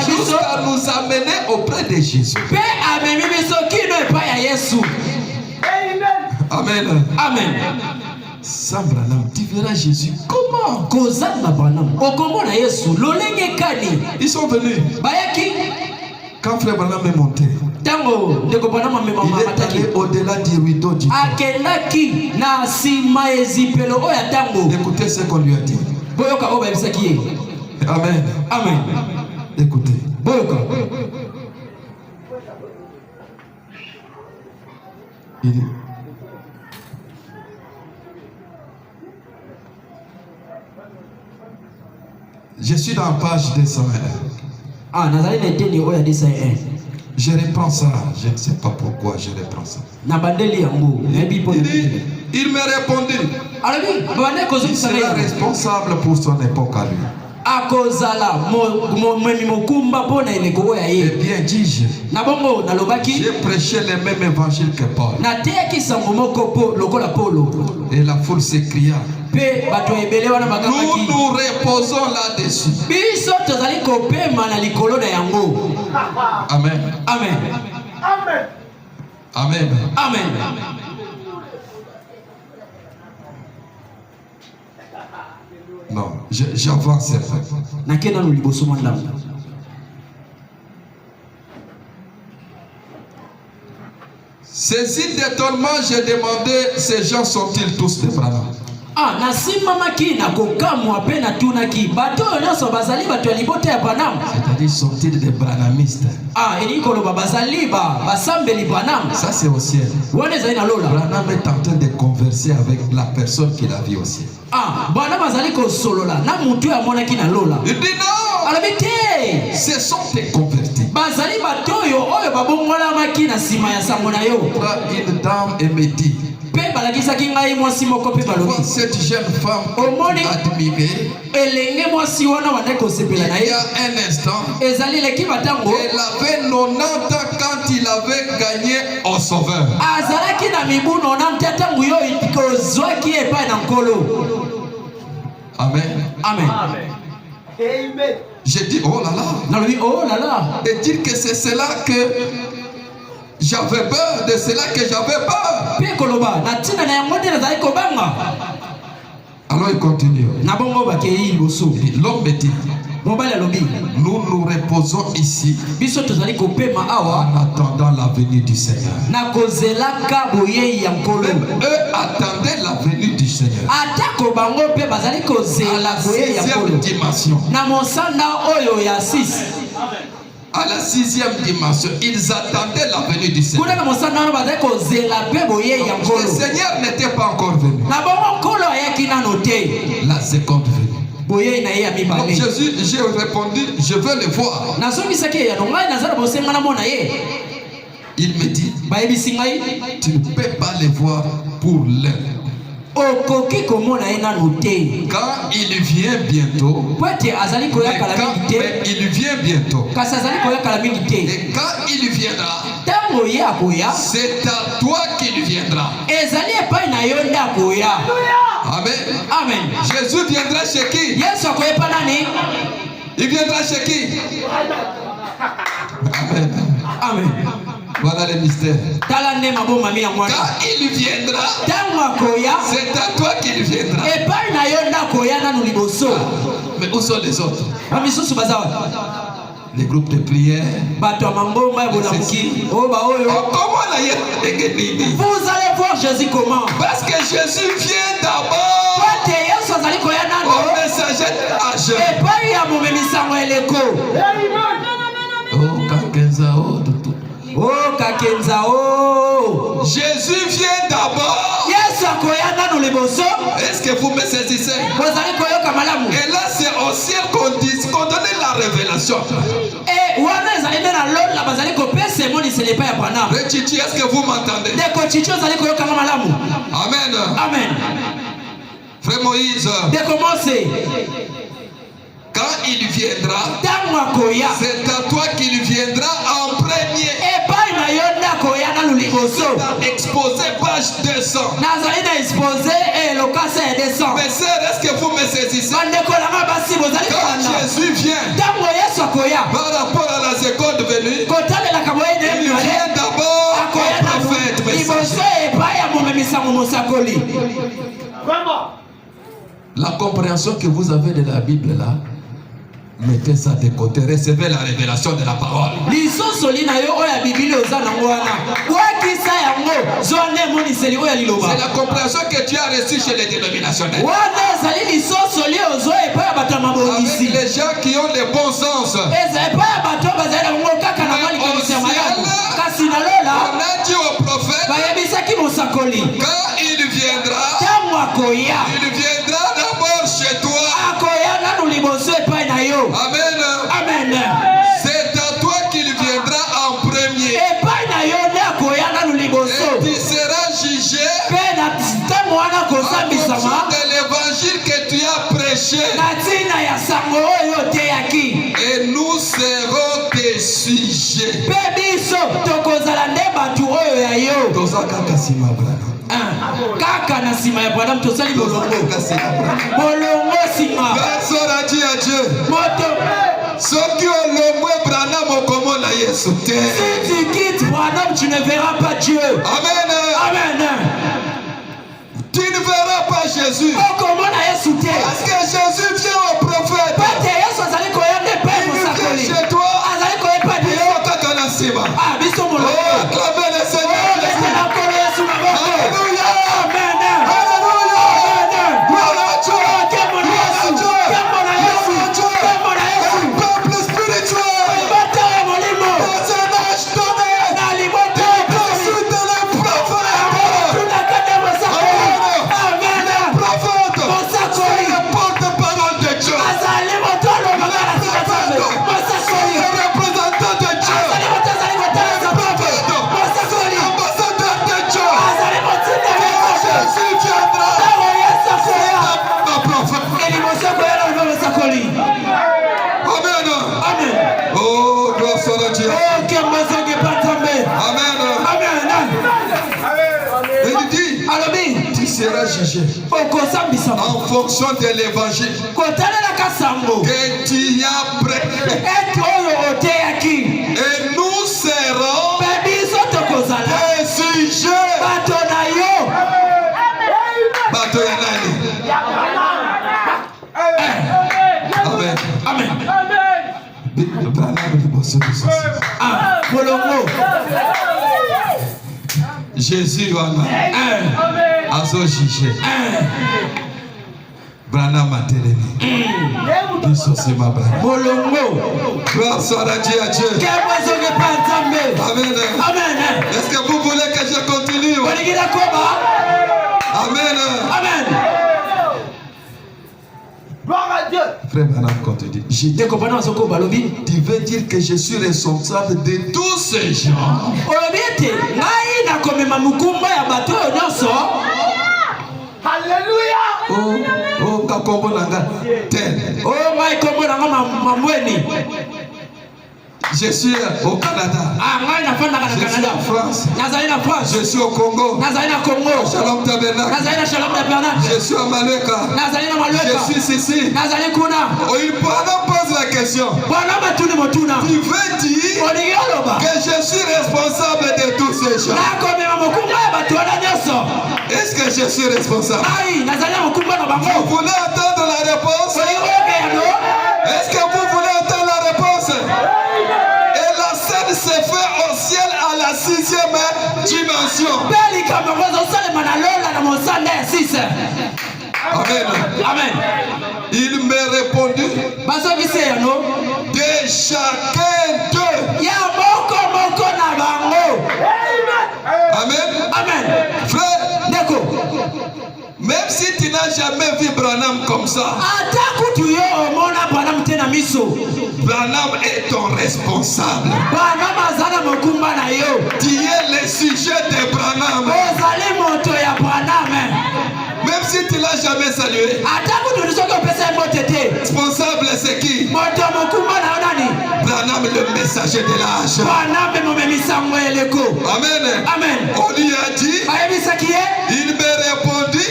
Jusqu'à nous amener auprès de Jésus. Amen. Amen. Sans Branham, tu verras Jésus. Comment? Ils sont venus. Quand frère Branham est monté, il est allé au-delà du rideau du temple. Écoutez ce qu'on lui a dit. Amen. Amen. Écoutez. Il dit, je suis dans la page 201. Je reprends ça. Je ne sais pas pourquoi je reprends ça. Il me répondit. Il sera responsable pour son époque à lui. Eh bien, dis-je, j'ai prêché le même évangile que Paul. Et la foule s'écria. Nous nous reposons là-dessus. Amen. Amen. Amen. Amen. Non, j'avance. Saisi d'étonnement, j'ai demandé, ces gens sont-ils tous des Branham? C'est-à-dire sont-ils des branhamistes? Ça c'est au ciel. Branham est en train de converser avec la personne qui l'a vu au ciel. Il dit non, ce sont des convertis. Une dame et me dit, cette jeune femme admirée, il y a un instant, elle avait 90 ans quand il avait gagné au Sauveur. Amen. Amen. J'ai dit oh là là. Et dire que c'est cela que j'avais peur, de cela que j'avais peur. Alors il continue. L'homme me dit, nous nous reposons ici en attendant la venue du Seigneur. Même eux attendaient la venue du Seigneur. À la 6e dimension. À la 6e dimension, ils attendaient la venue du Seigneur. Le Seigneur n'était pas encore venu. La seconde venue. Donc Jésus, j'ai répondu, je veux le voir. Il me dit, tu ne peux pas le voir pour l'heure. Quand il vient bientôt, mais il vient bientôt. Et quand il viendra, c'est à toi qu'il viendra. Amen. Amen. Jésus viendra chez qui? Il viendra chez qui? Amen. Amen. Voilà le mystère. Quand il viendra, c'est à toi qu'il viendra. Mais où sont les autres? Les groupes de prière. Vous allez voir Jésus comment? Parce que Jésus vient d'abord au messager de Jésus vient d'abord. Est-ce que vous me saisissez? Et là, c'est au ciel qu'on donne la révélation. Rechichi, est-ce que vous m'entendez? Amen. Amen. Frère Moïse, quand il viendra, c'est à toi qu'il viendra en premier. Exposé page 200. Mais sœur, est-ce que vous me saisissez? Quand Jésus vient, par rapport à la seconde venue, il vient d'abord au prophète messager. La compréhension que vous avez de la Bible là, mettez ça de côté, recevez la révélation de la parole. C'est la compréhension que tu as reçue chez les dénominationnels. Avec les gens qui ont le bon sens. On a dit au prophète, quand il viendra d'abord chez toi. Amen. Amen. C'est à toi qu'il viendra en premier. Et tu seras jugé en fonction de l'évangile que tu as prêché. Et nous serons tes sujets. Kaka na sima ya Bwana mtosali bolongo. Bolongo sima. Personne a dit à Dieu. Moto. Ceux qui ont l'ombre Branham au commun à Yesu. Si tu quittes Branham, tu ne verras pas Dieu. Amen. Amen. Tu ne verras pas Jésus. Parce que Jésus vient au prophète. Il vient chez toi. Oh, acclamez le Seigneur. Alléluia. Jugé en fonction de l'évangile que tu as prêché. Et nous serons des sujets. Amen. Amen. Jésus a son jugé. Branham a téléné. Gloire soit à Dieu. Amen. Est-ce que vous voulez que je continue? Amen. Amen. Gloire à Dieu. Frère Branham continue. Tu veux dire que je suis responsable de tous ces gens? Alléluia. Oh, kakombo nanga. Tel. Oh, my kombo nanga mamweni. Je suis au Canada. Je suis en France. Je suis au Congo. Shalom Tabernacle. Je suis à Maleka. Je suis ici. Il pose la question. Tu veux dire que je suis responsable de tous ces gens? Est-ce que je suis responsable? Vous voulez entendre la réponse? Est-ce que vous voulez entendre la réponse? Se fait au ciel à la 6e heure dimension. Amen. Amen. Il me répondit de chacun d'eux. Amen. Amen. Frère, même si tu n'as jamais vu Branham comme ça, Branham est ton responsable. Tu es le sujet de Branham. Même si tu ne l'as jamais salué, responsable c'est qui? Branham, le messager de l'âge. Amen. Amen. On lui a dit, il me répondit de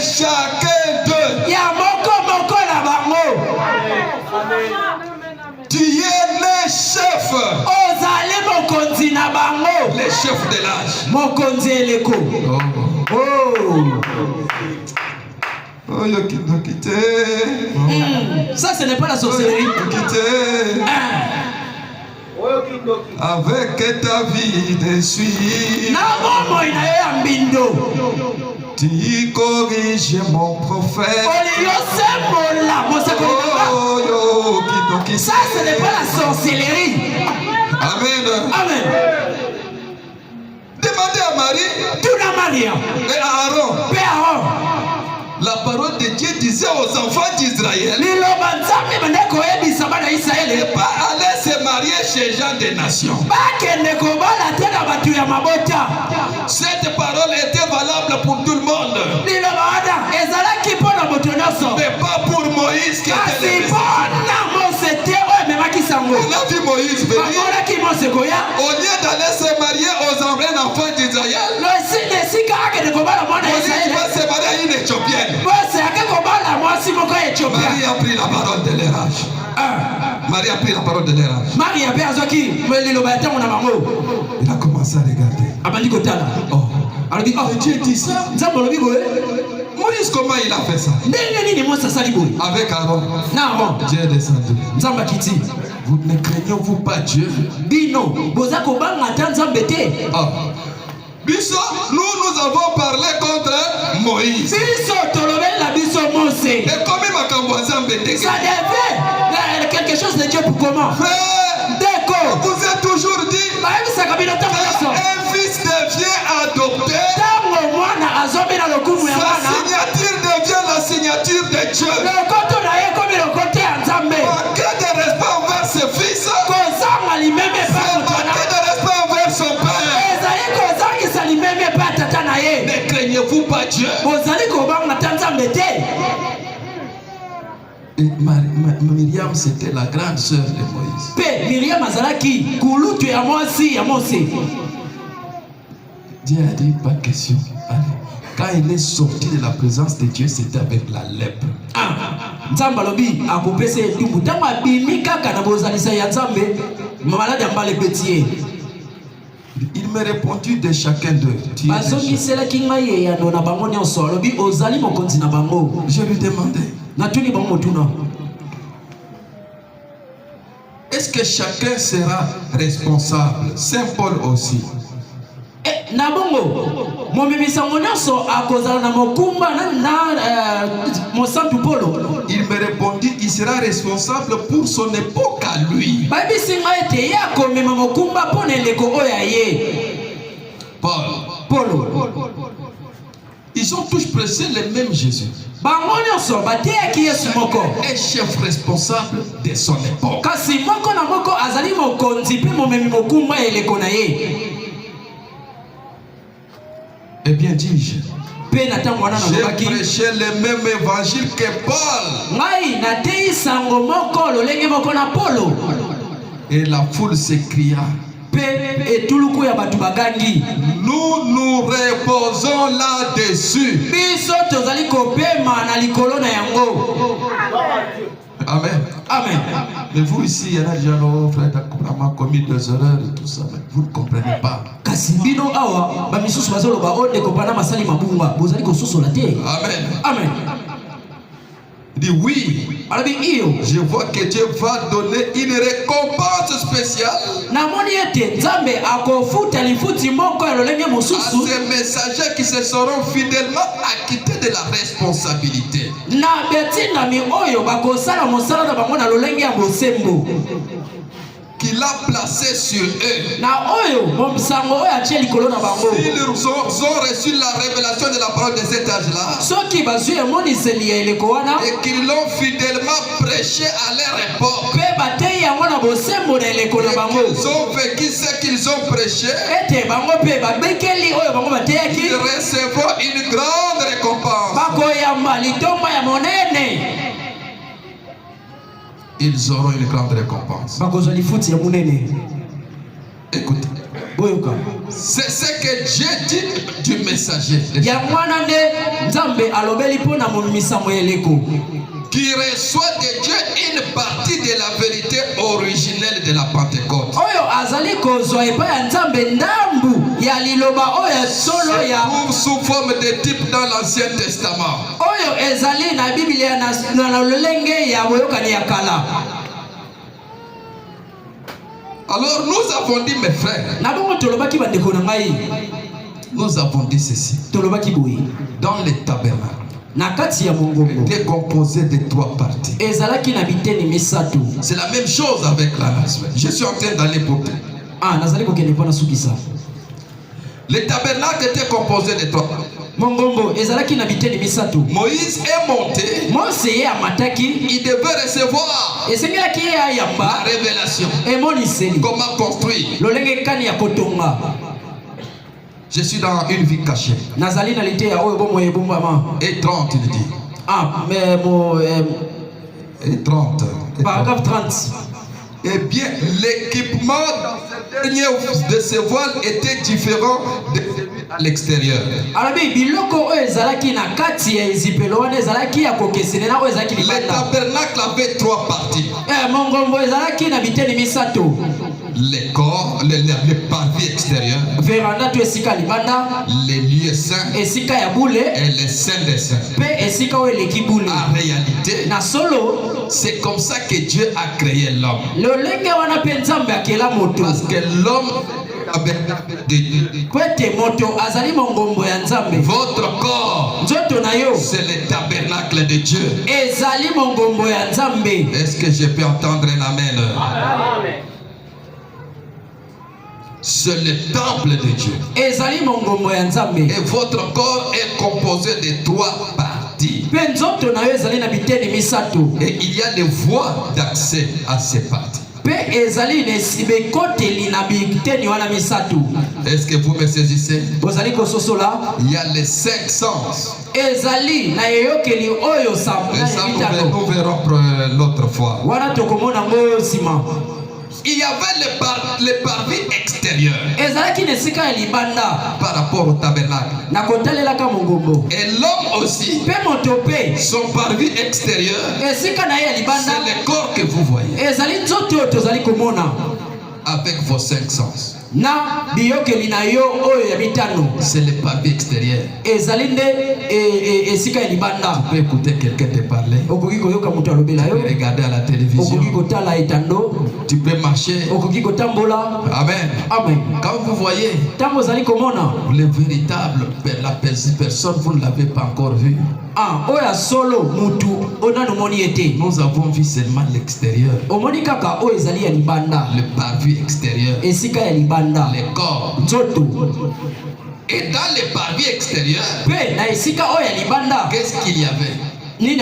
chacun d'eux. Tu es le chef. Le chef de l'âge. Oh, yo quitté. Ça, ce n'est pas la sorcellerie. Avec ta vie de suite, tu corriges mon prophète. Oh, yo, ça, ce n'est pas la sorcellerie. Amen. Amen. Demandez à Marie et à Aaron. La parole de Dieu disait aux enfants d'Israël de ne pas aller se marier chez gens des nations. Cette parole était valable pour tout le monde. Mais pas pour Moïse qui était le on a vu Moïse venir. Au lieu d'aller se marier aux enfants d'Israël, Moïse va se marier à une Éthiopienne. Marie a pris la parole de l'érage. Marie a pris la parole de l'érage. Il a commencé à regarder. Oh, Dieu dit ça. Moïse, comment il a fait ça? Avec Aaron. Dieu est descendu. Vous ne craignez-vous pas Dieu? Nous avons parlé contre Moïse. Et comme il m'a ça devait quelque chose de Dieu pour comment? Frère, vous êtes toujours dit un fils devient adopté. Sa signature devient la signature de Dieu. Manquer de respect envers ses fils, c'est manquer de respect envers son père. Ne craignez-vous pas Dieu? Et Myriam, c'était la grande sœur de Moïse. Dieu a dit, pas de question. Allez. Quand il est sorti de la présence de Dieu, c'était avec la lèpre. Il me répondit de chacun d'eux. Je lui demandais, est-ce que chacun sera responsable? Saint Paul aussi. Il me répondit, il sera responsable pour son époque à lui. Paul. Ils ont tous prêché le même Jésus. Un chef responsable de son époque. Eh bien, dis-je, j'ai prêché le même évangile que Paul. Et la foule s'écria, nous reposons là-dessus. Amen. Amen. Mais vous ici, il y en a déjà nos frères qui commis des erreurs et tout ça, mais vous ne comprenez pas. Amen. Amen. dit oui. Je vois que Dieu va donner une récompense spéciale à ces messagers qui se seront fidèlement acquittés de la responsabilité qu'il a placé sur eux. S'ils ont reçu la révélation de la parole de cet âge-là et qu'ils l'ont fidèlement prêché à leur époque, qu'ils ont vécu ce qu'ils ont prêché, ils recevront une grande récompense. Ils auront une grande récompense. Écoutez, c'est ce que Dieu dit du messager qui reçoit de Dieu une partie de la vérité originelle de la Pentecôte. Se trouve sous forme de type dans l'Ancien Testament. Alors nous avons dit, mes frères, nous avons dit ceci. Dans les tabernacles, était composé de 3 parties. C'est la même chose avec la nation. Je suis en train d'aller pour toi. Le tabernacle était composé de 3 parties. Moïse est monté. Il devait recevoir la révélation. Comment construire. Je suis dans une vie cachée. Et 30, il dit. Et 30. Paragraphe 30. Eh bien, l'équipement de ce voile était différent de celui à l'extérieur. Le tabernacle avait 3 parties. Les corps, les parvis extérieurs, les lieux saints et les saints des saints. En réalité, c'est comme ça que Dieu a créé l'homme. Parce que l'homme de Dieu. Votre corps, c'est le tabernacle de Dieu. Est-ce que je peux entendre un amen? C'est le temple de Dieu. Et votre corps est composé de 3 parties. Et il y a des voies d'accès à ces parties. Est-ce que vous me saisissez? Il y a les 5 sens. Et ça, nous verrons l'autre fois. Il y avait les parvis extérieurs par rapport au tabernacle. Et l'homme aussi, son parvis extérieur, c'est le corps que vous voyez avec vos 5 sens. C'est le parvis extérieur. Tu peux écouter quelqu'un te parler. Tu peux regarder à la télévision. Tu peux marcher. Amen. Quand vous voyez le véritable, la personne, vous ne l'avez pas encore vu. Nous avons vu seulement l'extérieur. Le parvis extérieur. Les corps. Et dans les parvis extérieurs, qu'est-ce qu'il y avait? Il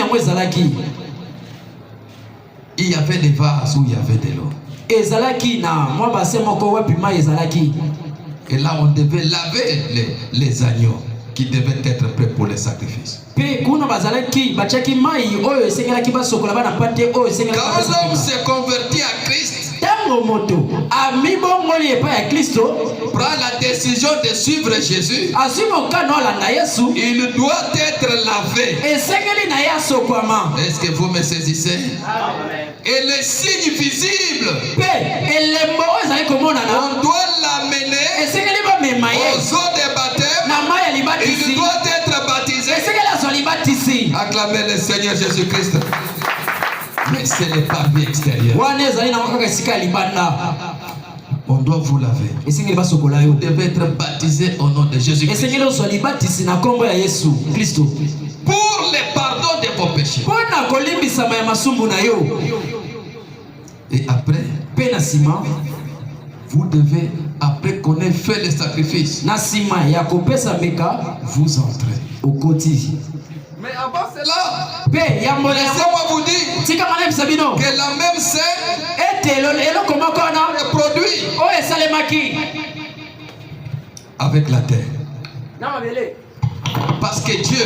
y avait des vases où il y avait de l'eau. Et là on devait laver les agneaux qui devaient être prêts pour les sacrifices. Quand l'homme s'est converti à Christ, prend la décision de suivre Jésus, il doit être lavé. Est-ce que vous me saisissez? Et les signes visibles, on doit l'amener aux eaux de baptême. Il doit être baptisé. Acclamez le Seigneur Jésus-Christ. Mais c'est le parvis extérieur. On doit vous laver. Vous devez être baptisé au nom de Jésus-Christ. Pour le pardon de vos péchés. Et après, vous devez, après qu'on ait fait le sacrifice, vous entrez. Mais avant cela, laissez-moi vous dire que la même scène est produite avec la terre. Parce que Dieu,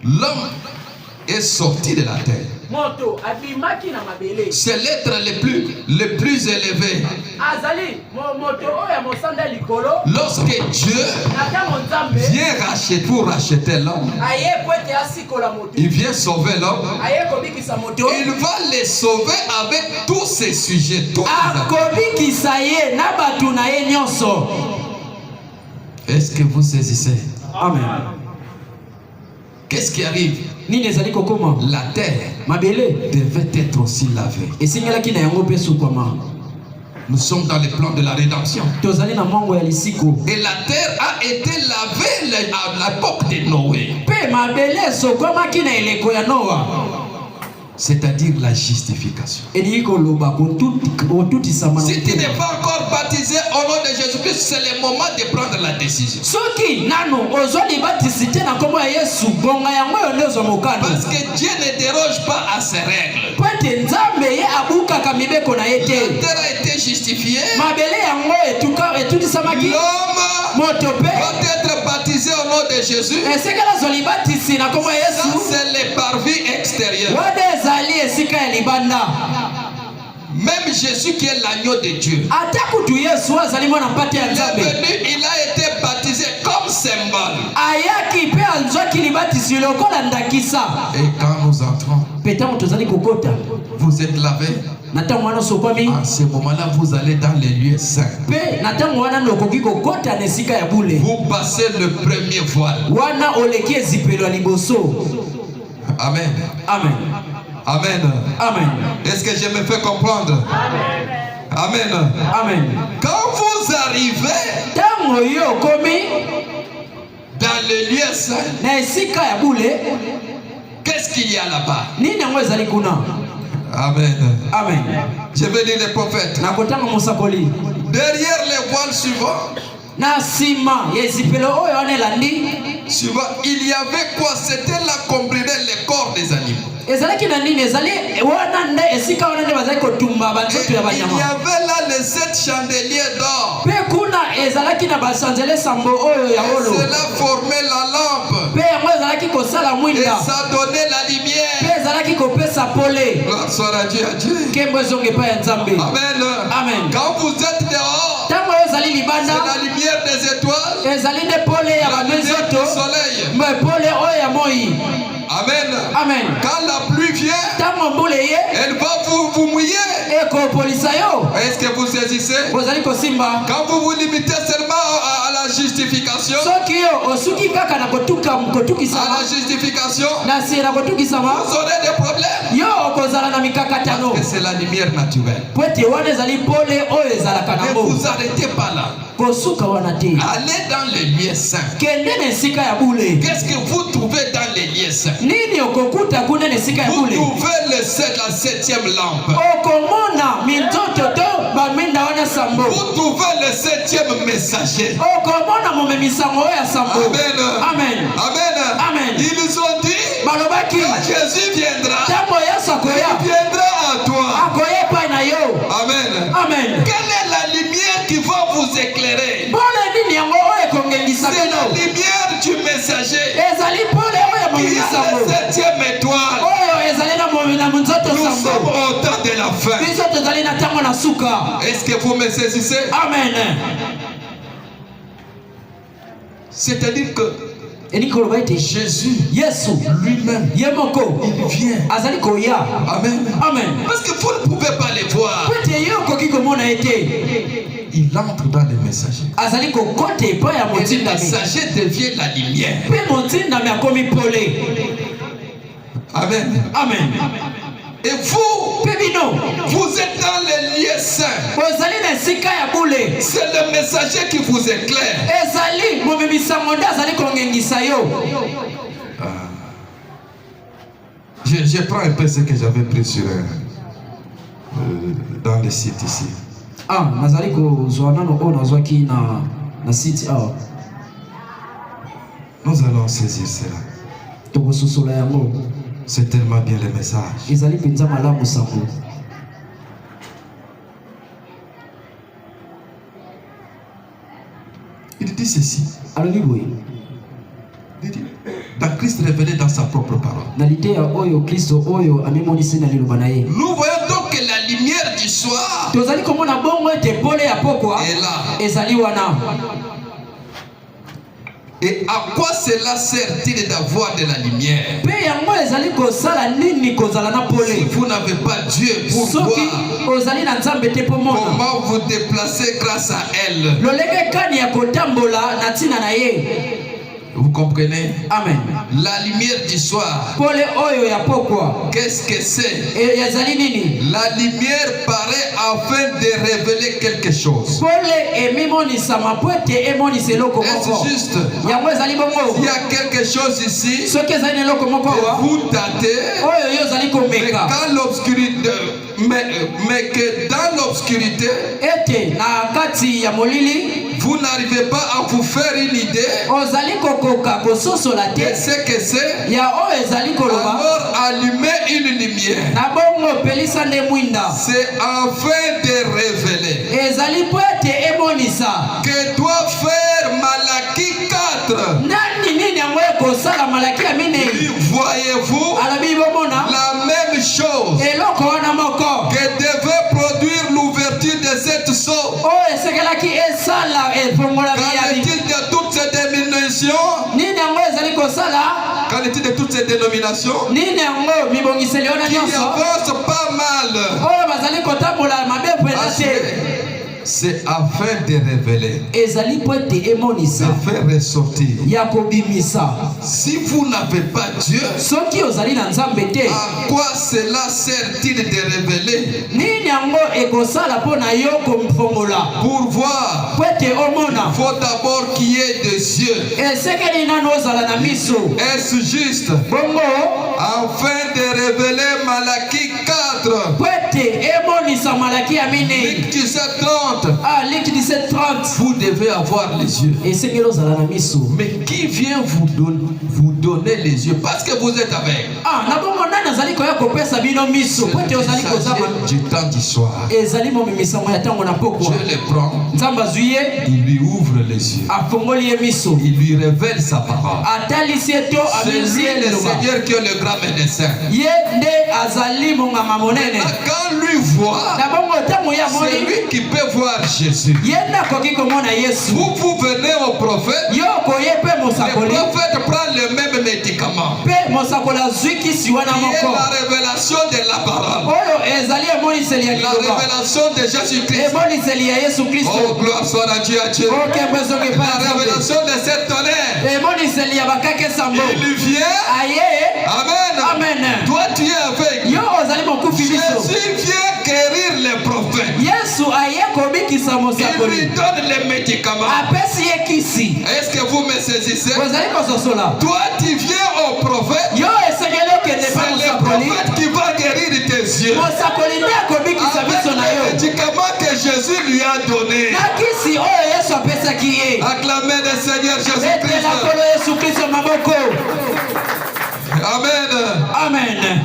l'homme est sorti de la terre. C'est l'être le plus élevé. Lorsque Dieu vient racheter pour racheter l'homme, il vient sauver l'homme. Il va les sauver avec tous ses sujets. Est-ce que vous saisissez? Amen. Qu'est-ce qui arrive? La terre devait être aussi lavée. Nous sommes dans le plan de la rédemption. Et la terre a été lavée à l'époque de Noé. C'est-à-dire la justification. Si tu n'es pas encore baptisé au nom de Jésus-Christ, c'est le moment de prendre la décision. Parce que Dieu ne déroge pas à ses règles. La terre a été justifiée. L'homme doit être baptisé au nom de Jésus. Ça, c'est le parvis extérieur. Même Jésus qui est l'agneau de Dieu, il a été baptisé comme symbole. Et quand nous entrons, vous êtes lavés. En ce moment-là, vous allez dans les lieux saints. Vous passez le premier voile. Amen. Amen. Amen. Amen. Est-ce que je me fais comprendre? Amen. Amen. Amen. Quand vous arrivez dans le lieu saint, qu'est-ce qu'il y a là-bas? Amen. Amen. Je vais lire les prophètes. Derrière les voiles suivants, il y avait quoi? C'était là qu'on brûlait les corps des animaux. Et il y avait là les 7 chandeliers d'or. Cela formait la lampe. Et ça donnait la lumière. Gloire soit à Dieu. Amen. Amen. Quand vous êtes dehors, c'est la lumière des étoiles, la lumière du soleil. Amen. Amen. Quand la pluie vient, elle va vous mouiller. Est-ce que vous saisissez? Quand vous vous limitez seulement à la justification, vous aurez des problèmes. Parce que c'est la lumière naturelle. Ne vous arrêtez pas là. Allez dans les lieux saints. Qu'est-ce que vous trouvez dans les lieux saints? Vous trouvez la 7e lampe. Vous trouvez le 7e messager. Amen. Amen. Amen. Ils ont dit, quand Jésus viendra, il viendra à toi. Amen. Amen. Quelle est la lumière qui va vous éclairer? C'est la lumière du messager qui a la 7e étoile. Nous sommes au temps de la fin. Est-ce que vous me saisissez? Amen. C'est-à-dire que Jésus lui-même, il vient. Amen. Parce que vous ne pouvez pas les voir. Il entre dans les messagers. Les messagers deviennent la lumière. Amen. Et vous êtes dans les lieux saints. C'est le messager qui vous éclaire. Je prends un peu ce que j'avais pris sur dans le site ici. Nous allons saisir cela. C'est tellement bien le message. Il dit ceci. Il dit, dans Christ révélé dans sa propre parole. Nous voyons donc que la lumière du soir est là. Et à quoi cela sert-il d'avoir de la lumière? Si vous n'avez pas Dieu pour voir comment vous déplacer grâce à elle. Vous comprenez? Amen. La lumière du soir. Qu'est-ce que c'est? La lumière paraît afin de révéler quelque chose. Est-ce juste? Il y a quelque chose ici. Vous tâtez. Mais que dans l'obscurité, vous n'arrivez pas à vous faire une idée de ce que c'est. Alors allumez une lumière. C'est afin de révéler. Que doit faire Malachie 4? Voyez-vous la même chose que devait produire l'ouverture de cette source? Qu'en est-il de toutes ces dénominations? Qu'en est-il de toutes ces dénominations qui avancent pas mal? C'est afin de révéler, de faire ressortir. Si vous n'avez pas Dieu, à quoi cela sert-il de révéler? Pour voir, il faut d'abord qu'il y ait des yeux. Est-ce juste? Afin de révéler Malachie 4. Luc 17:30. Vous devez avoir les yeux. Mais qui vient vous donner les yeux? Parce que vous êtes avec. Du temps du soir. Dieu les prend. Il lui ouvre les yeux. Il lui révèle sa parole. C'est lui le Seigneur qui est le grand médecin. Quand lui voit, c'est lui qui peut voir Jésus. Vous venez au prophète. Le prophète prend le même médicament. Qui est la révélation de la parole. La révélation de Jésus-Christ. Oh, gloire soit à Dieu. La révélation de cette tonnerre. Il vient. Amen. Toi tu es avec. Jésus vient guérir les prophètes. Il lui donne les médicaments. Est-ce que vous me saisissez? Toi tu viens au prophète. C'est le prophète qui va guérir tes yeux. Avec les médicaments que Jésus lui a donnés. Acclamez le Seigneur Jésus-Christ. Amen.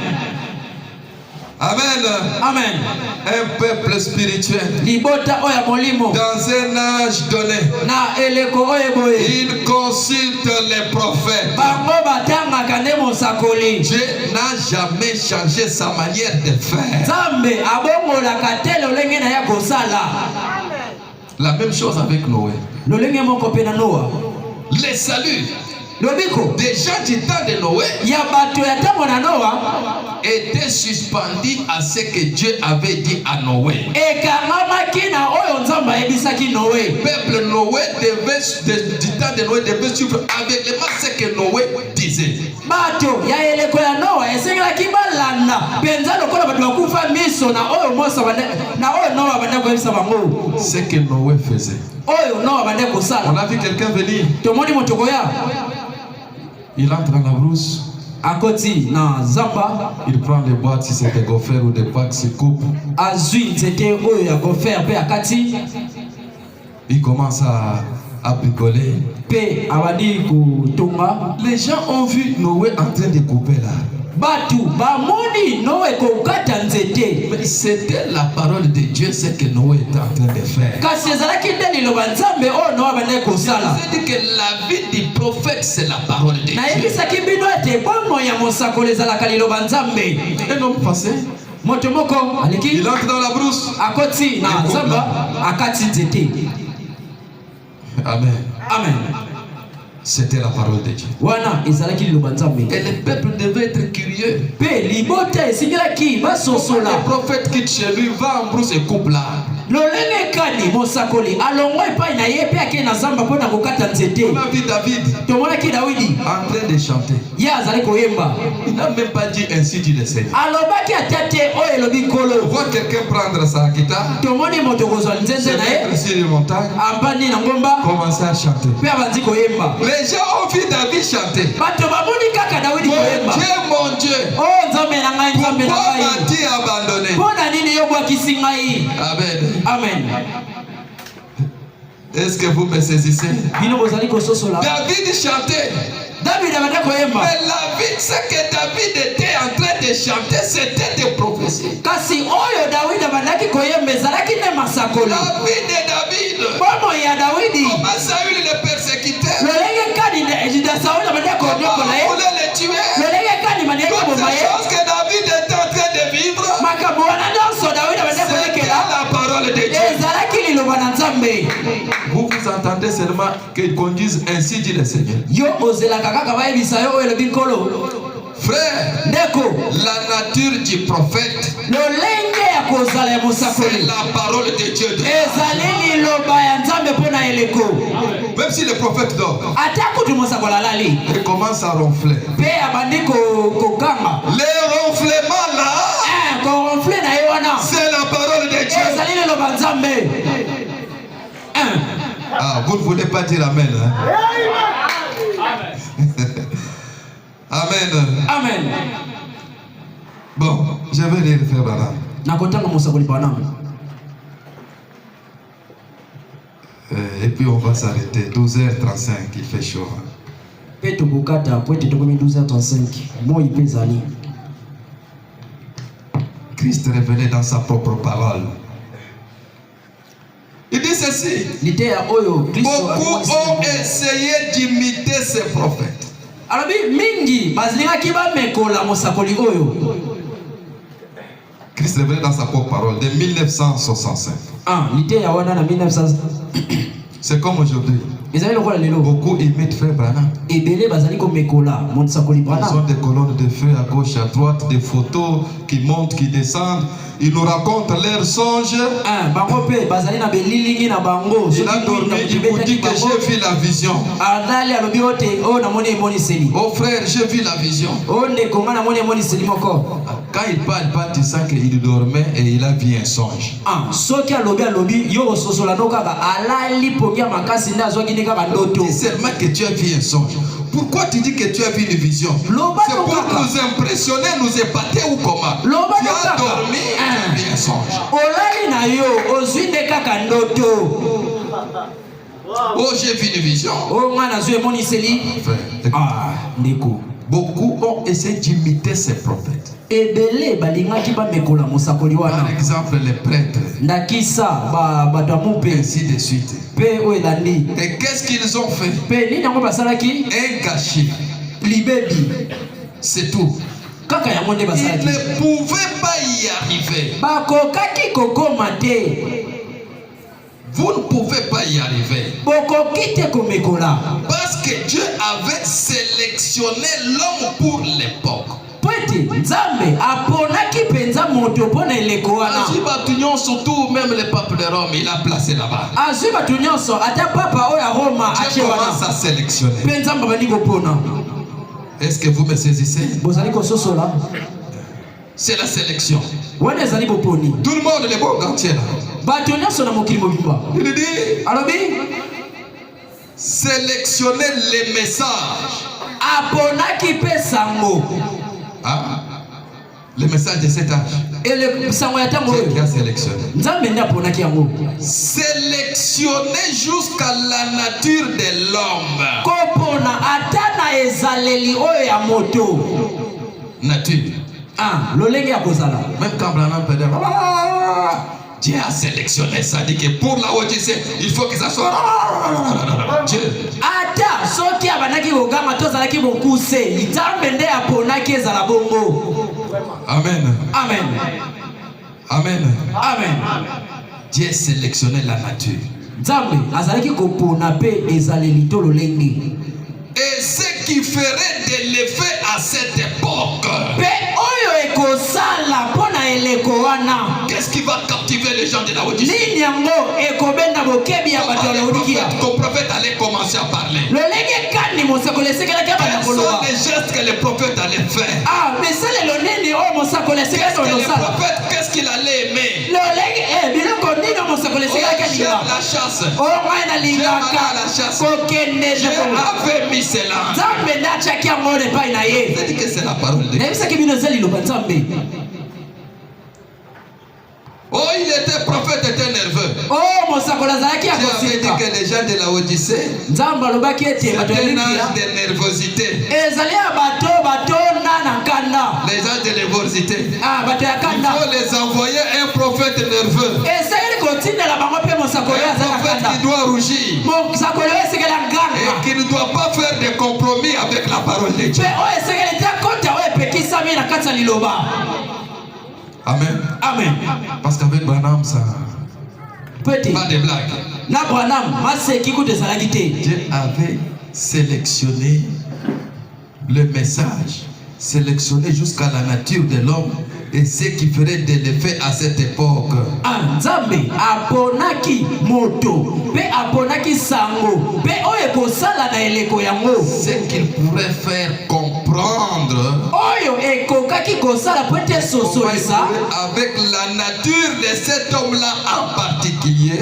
Un peuple spirituel dans un âge donné, il consulte les prophètes. Dieu n'a jamais changé sa manière de faire. La même chose avec Noé. Le salut Des gens du temps de Noé étaient suspendus à ce que Dieu avait dit à Noé. Peuple Noé du temps de Noé devait suivre aveuglément ce que Noé disait. Ce que Noé faisait. On a vu quelqu'un venir. Il entre dans la brousse. Il prend des boîtes si c'est des gophères ou des boîtes qui se coupent. Il commence à bricoler. Les gens ont vu Noé en train de couper là. Mais c'était la parole de Dieu, ce que Noé était en train de faire. C'est dit que la vie du prophète, c'est la parole de Dieu. Un homme passé, il entre dans la brousse. Amen. Amen. C'était la parole de Dieu. Et le peuple devait être curieux. Le prophète quitte chez lui, va en brousse et coupe là. On a vu David en train de chanter. Il n'a même pas dit ainsi dit le Seigneur. On voit quelqu'un prendre sa guitare, se mettre sur une montagne, commencer à chanter. Les gens ont vu David chanter. Mon Dieu, pourquoi m'as-tu abandonné? Amen. Amen. Est-ce que vous me saisissez? David chantait. Mais la vie, ce que David était en train de chanter, c'était des prophéties. La vie de David. Comment Saül le persécutait? Comment on voulait le tuer? Toutes ces choses que David était en train de vivre, c'était la parole de Dieu. Vous entendez seulement qu'ils conduisent ainsi dit le Seigneur. Frère, la nature du prophète, c'est la parole de Dieu. Même si le prophète dort, il commence à ronfler. Les ronflements là, c'est la parole de Dieu. Ah, vous ne voulez pas dire amen, hein? Amen. Amen. Bon, je vais lire le frère Branham. Et puis on va s'arrêter. 12h35, il fait chaud. Christ révélé dans sa propre parole. Il dit ceci. Beaucoup ont essayé d'imiter ces prophètes. Christ révélé dans sa propre parole de 1965. C'est comme aujourd'hui. Beaucoup imitent frère Branham. Ils ont des colonnes de feu à gauche, à droite, des photos qui montent, qui descendent. Ils nous racontent leurs songes. Il a dormi, il vous dit que j'ai vu la vision. Oh frère, j'ai vu la vision. Quand il parle, tu sens qu'il dormait et il a vu un songe. Dis seulement que tu as vu un songe. Pourquoi tu dis que tu as vu une vision? C'est pour nous impressionner, nous épater ou comment? Tu as dormi et tu as vu un songe. Oh, j'ai vu une vision. Beaucoup ont essayé d'imiter ces prophètes. Par exemple, les prêtres. Ainsi de suite. Et qu'est-ce qu'ils ont fait? Un cachet. C'est tout. Ils ne pouvaient pas y arriver. Vous ne pouvez pas y arriver. Parce que Dieu avait sélectionné l'homme pour l'époque. Surtout même le pape de Rome, il a placé là-bas. Dieu commence à sélectionner. Est-ce que vous me saisissez? C'est la sélection. Tout le monde est bon entier là. Il dit sélectionner les messages. Le message de cet âge. Dieu qui a sélectionné. Sélectionner jusqu'à la nature de l'homme. Nature. Même quand Branham peut dire Dieu a sélectionné, ça dit que pour la Odyssée, il faut que ça soit Dieu. Amen. Amen. Amen. Amen. Dieu a sélectionné la nature. Et ce qui ferait de l'effet à cette époque. Qu'est-ce qui va captiver les gens de la Odyssée? Quand le prophète allait commencer à parler. Quels sont les gestes que le prophète allait faire? Qu'est-ce qu'il allait aimer? J'aime la chasse. J'aime la chasse. J'avais mis cela. C'est dit que c'est la parole de Dieu. Oh, il était prophète, était nerveux. Dieu avait dit que les gens de la Odyssée, c'est un âge de nervosité. Les gens de nervosité. Il faut les envoyer un prophète nerveux. Un prophète qui doit rougir. Et qui ne doit pas faire de compromis avec la parole de Dieu. Amen. Amen. Parce qu'avec Branham, ça. Pas de blague. Dieu avait sélectionné le message, sélectionné jusqu'à la nature de l'homme et ce qui ferait de l'effet à cette époque. Ce qu'il pourrait faire comprendre avec la nature de cet homme-là en particulier.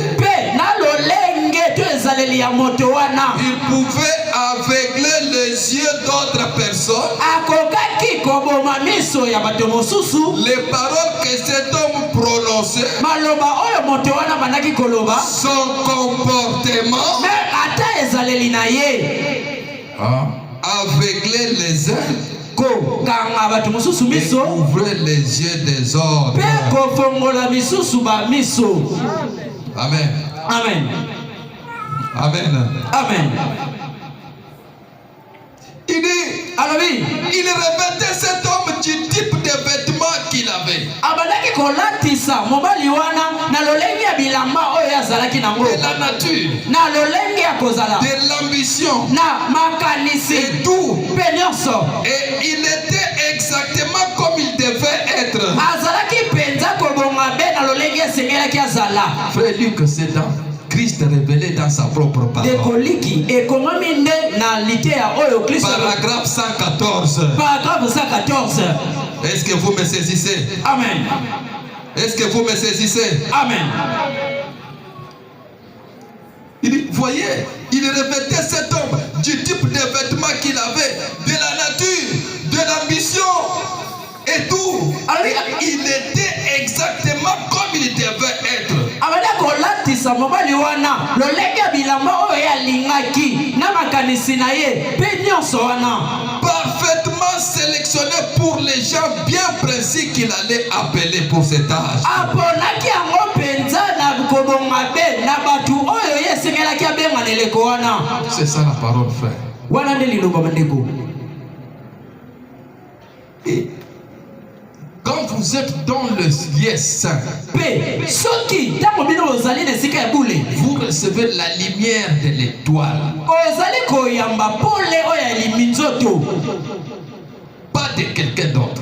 Il pouvait aveugler les yeux d'autres personnes. Les paroles que cet homme prononçait, son comportement, aveugler les uns et ouvrir les yeux des autres. Amen. Amen. Amen. Amen. Il dit, il revêtait cet homme du type de vêtements qu'il avait. De la nature. De l'ambition. Et tout. Et il était exactement comme il devait être. Frère Luc, c'est dans Christ révélé dans sa propre parole. Paragraphe 114. Paragraphe 114. Est-ce que vous me saisissez? Amen. Est-ce que vous me saisissez? Amen. Voyez, il revêtait cet homme du type de vêtements qu'il avait, de la nature, de l'ambition et tout. Il était exactement comme il devait être. Parfaitement sélectionné pour les gens bien précis qu'il allait appeler pour cet âge. C'est ça la parole, frère. Et quand vous vous êtes dans le lieu saint, vous recevez la lumière de l'étoile. Pas de quelqu'un d'autre.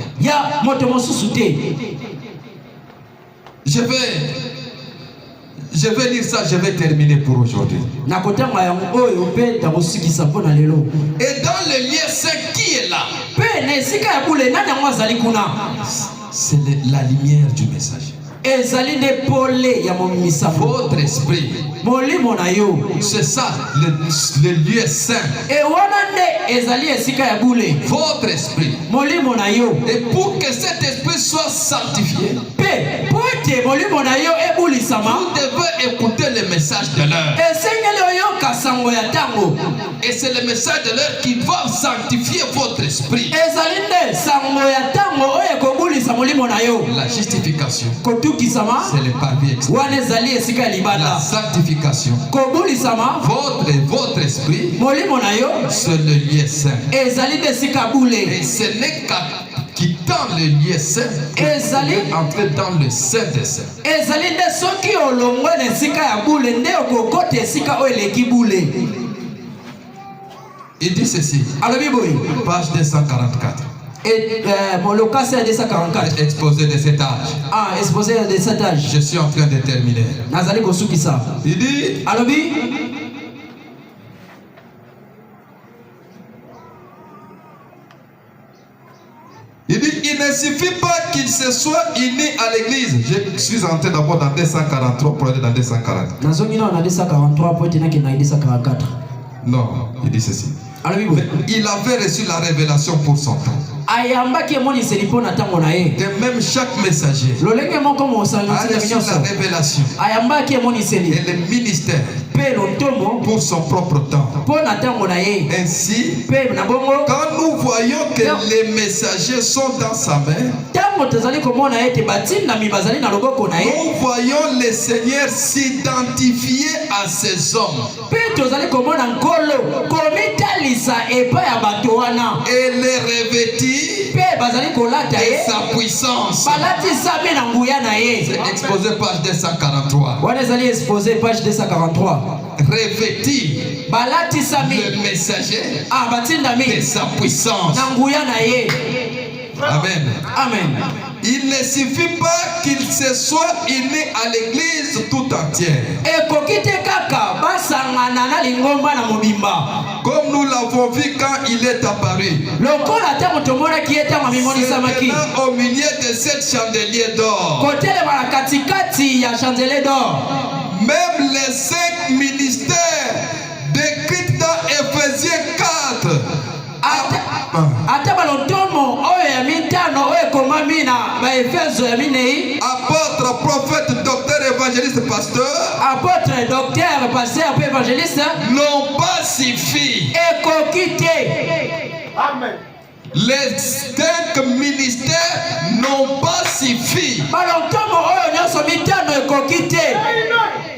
Je vais lire ça, je vais terminer pour aujourd'hui. Et dans le lieu saint, qui est là? C'est la lumière du messager. Votre esprit, c'est ça le lieu saint. Votre esprit. Et pour que cet esprit soit sanctifié, vous devez écouter le message de l'heure. Et c'est le message de l'heure qui va sanctifier votre esprit. La justification, c'est le parvis extérieur. La sanctification, votre esprit, c'est le lieu saint. Et ce n'est qu'à quittant le lieu saint, entrer dans le saint des saints. Il dit ceci, page 244. Exposé de cet âge. Exposé de cet âge. Je suis en train de terminer. Il dit, il ne suffit pas qu'il se soit uni à l'église. Je suis entré d'abord dans 243 pour aller dans 240. Non, il dit ceci. Mais il avait reçu la révélation pour son temps. De même, chaque messager a reçu la révélation et le ministère pour son propre temps. Ainsi, quand nous voyons que les messagers sont dans sa main, nous voyons le Seigneur s'identifier à ces hommes et les revêtir de sa puissance. C'est exposé page 243. Revêtir le messager de sa puissance. Amen. Amen. Il ne suffit pas qu'il se soit uni à l'église tout entière. Comme nous l'avons vu quand il est apparu. Maintenant au milieu de cette chandelier d'or. Même les 5 ministères décrits dans Ephésiens 4. Apôtre, prophète, docteur, évangéliste, pasteur. Apôtre, docteur, pasteur, évangéliste. N'ont pas suffi. Amen. Les 5 ministères n'ont pas suffi.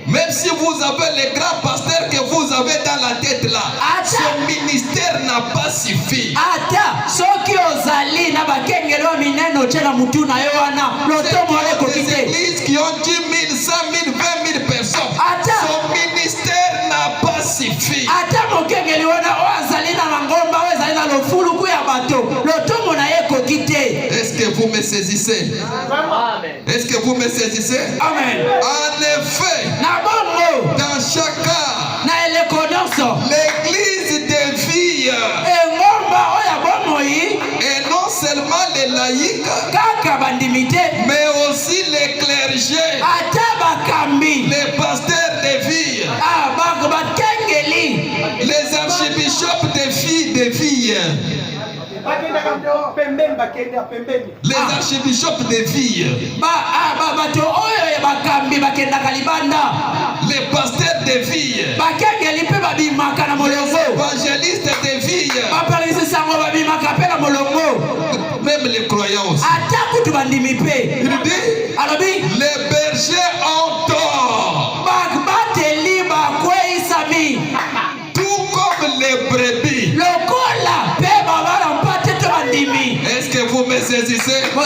Même si vous avez les grands pasteurs que vous avez dans la tête là, ce ministère n'a pas suffi. C'est des églises qui ont 10 000, 100 000, 20 000 personnes. Son ministère n'a pas suffi. Est-ce que vous me saisissez? Est-ce que vous me saisissez? Amen. En effet, dans chaque cas, l'église des filles et non seulement les laïcs, mais aussi les clergés, les pasteurs des filles, les archibishops des filles. Les archibishops des filles, les pasteurs des filles, les évangélistes des filles, même les croyants aussi. Il dit, les bergers ont tort, tout comme les brebis. Est-ce que vous me saisissez? En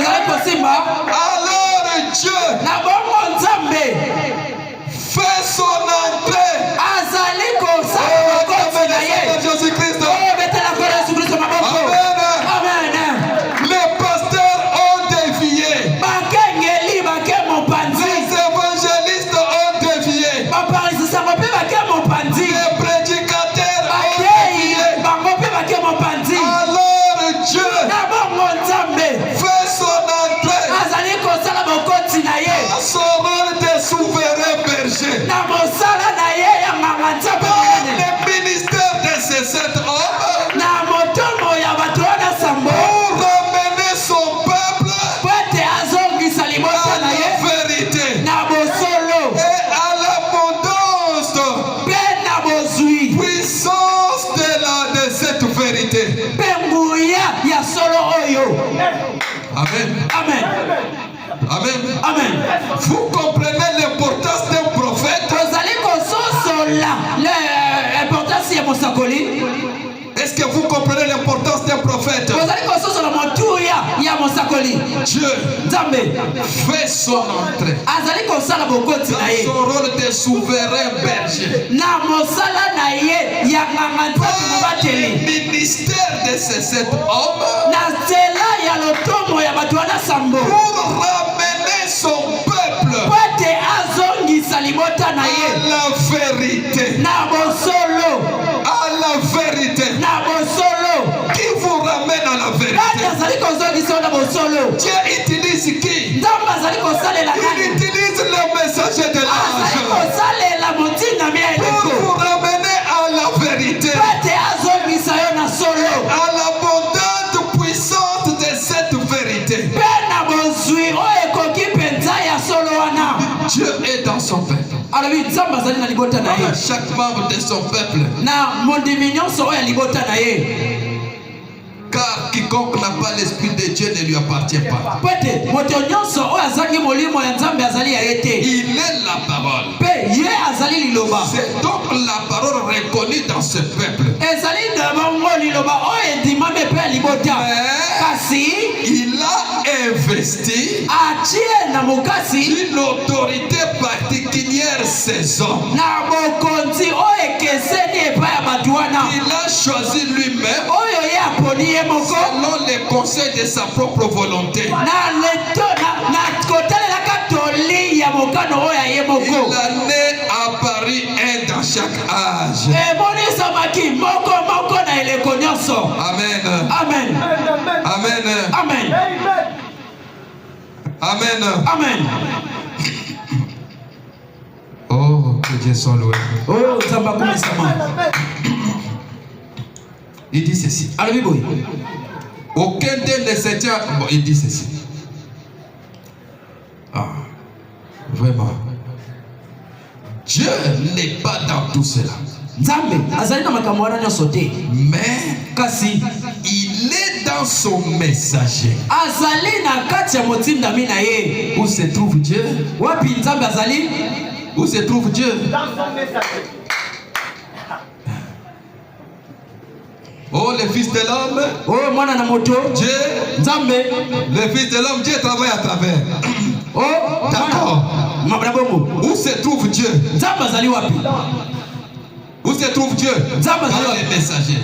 Amen. Amen. Amen. Amen. Vous comprenez l'importance d'un prophète? Est-ce que vous comprenez l'importance d'un prophète? Dieu fait son entrée dans son rôle de souverain berger. Le ministère de ces 7 hommes pour ramener son peuple à la vérité. À la vérité. Qui vous ramène à la vérité? Dieu utilise qui? Il utilise le messager de l'ange pour vous ramener à la vérité, à l'abondante puissance de cette vérité. Dieu est dans son peuple. Chaque membre de son peuple. Car quiconque n'a pas l'esprit de Dieu ne lui appartient pas. Il est la parole. C'est donc la parole reconnue dans ce peuple. Mais il a investi une autorité particulière ces hommes. Il a choisi lui-même selon les conseils de sa propre volonté. Il en est apparu un dans chaque âge. Amen. Amen. Amen. Amen. Amen. Amen. Oh, que Dieu soit loué. Oh, il dit ceci. Aucun d'eux ne se tient. Bon, il dit ceci. Ah, vraiment. Dieu n'est pas dans tout cela. Mais il est dans son messager. Où se trouve Dieu? Où se trouve Dieu? Dans son messager. Oh, le Fils de l'homme. Oh, Dieu. Le Fils de l'homme, Dieu travaille à travers. Oh, d'accord. Où se trouve Dieu? Où se trouve Dieu? Dans les messagers.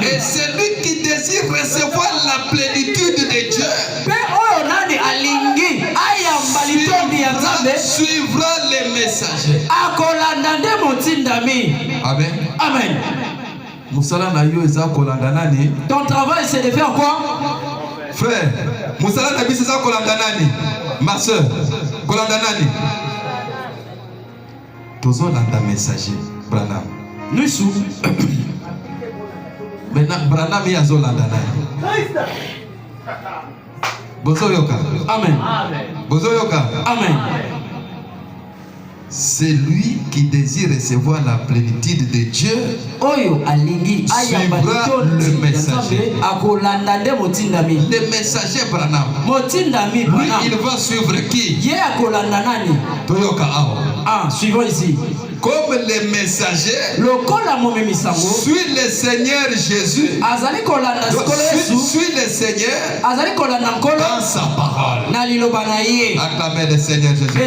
Et celui qui désire recevoir la plénitude de Dieu suivra les messagers. Amen. Amen. Ton travail c'est de faire quoi? Frère, ma soeur, tozolanda messager Branham. Nusu. Maintenant Branham yazolanda nani? Bozoyoka. Amen. Bozoyoka. Amen. C'est lui qui désire recevoir la plénitude de Dieu. Suivra le messager. Le messager Branham. Lui, il va suivre qui? Toyoka Ao. Ah, suivons ici. Comme le messager suit le Seigneur Jésus, suit le Seigneur dans sa parole. Acclamez le Seigneur Jésus.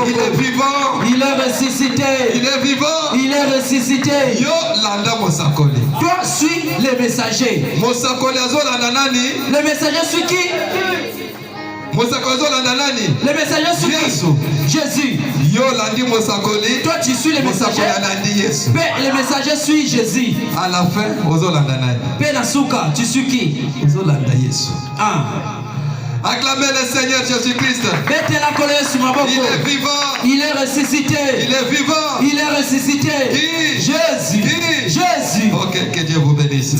Il est vivant. Il est ressuscité. Il est vivant. Il est ressuscité. Yo landa mosakoli. Toi suis les messagers. Mosakoli azolanda nani? Le messager suit qui? Le messager suit Jésus. Yo landi mosakoli. Toi tu suis les messagers. Mais le messager suit Jésus. À la fin, ozolanda nani? Penasuka, tu suis qui? Ozolanda Yesu. Ah. Acclamez le Seigneur Jésus-Christ. Il est vivant. Il est ressuscité. Il est vivant. Il est ressuscité. Qui? Jésus. Qui? Jésus. Ok, que Dieu vous bénisse.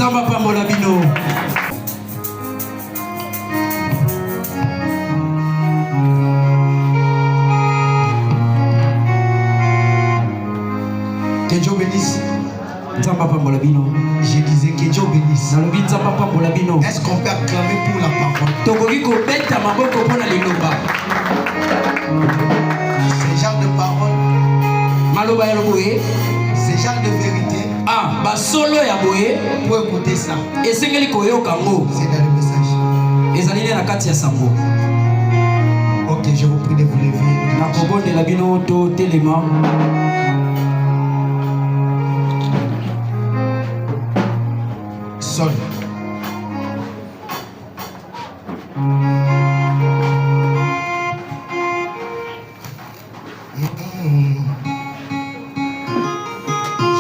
Que Dieu bénisse. Je disais que Dieu bénisse. Est-ce qu'on peut acclamer pour la parole? Ce genre de parole, ce genre de vérité, pour écouter ça, c'est dans le message. Ok, je vous prie de vous lever. Sol.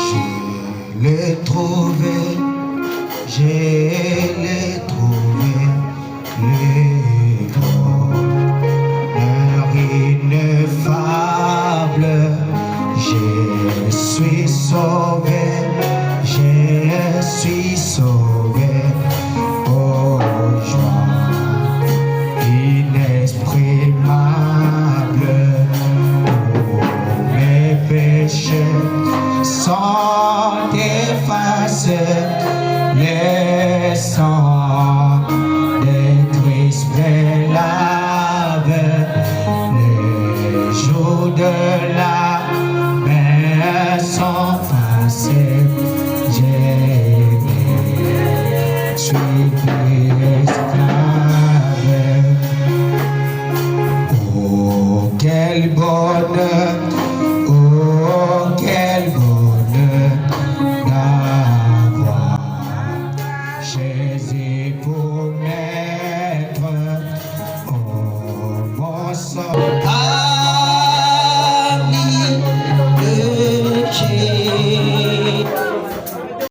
Je l'ai trouvé, le bonheur ineffable. Je suis sauvé, oh joie inexprimable. Oh, mes péchés sont effacés, le sang de Christ me lave, les jours de la mer sont passés. Je suis esclave. Oh quel bonheur, d'avoir Jésus pour maître. Oh mon sang.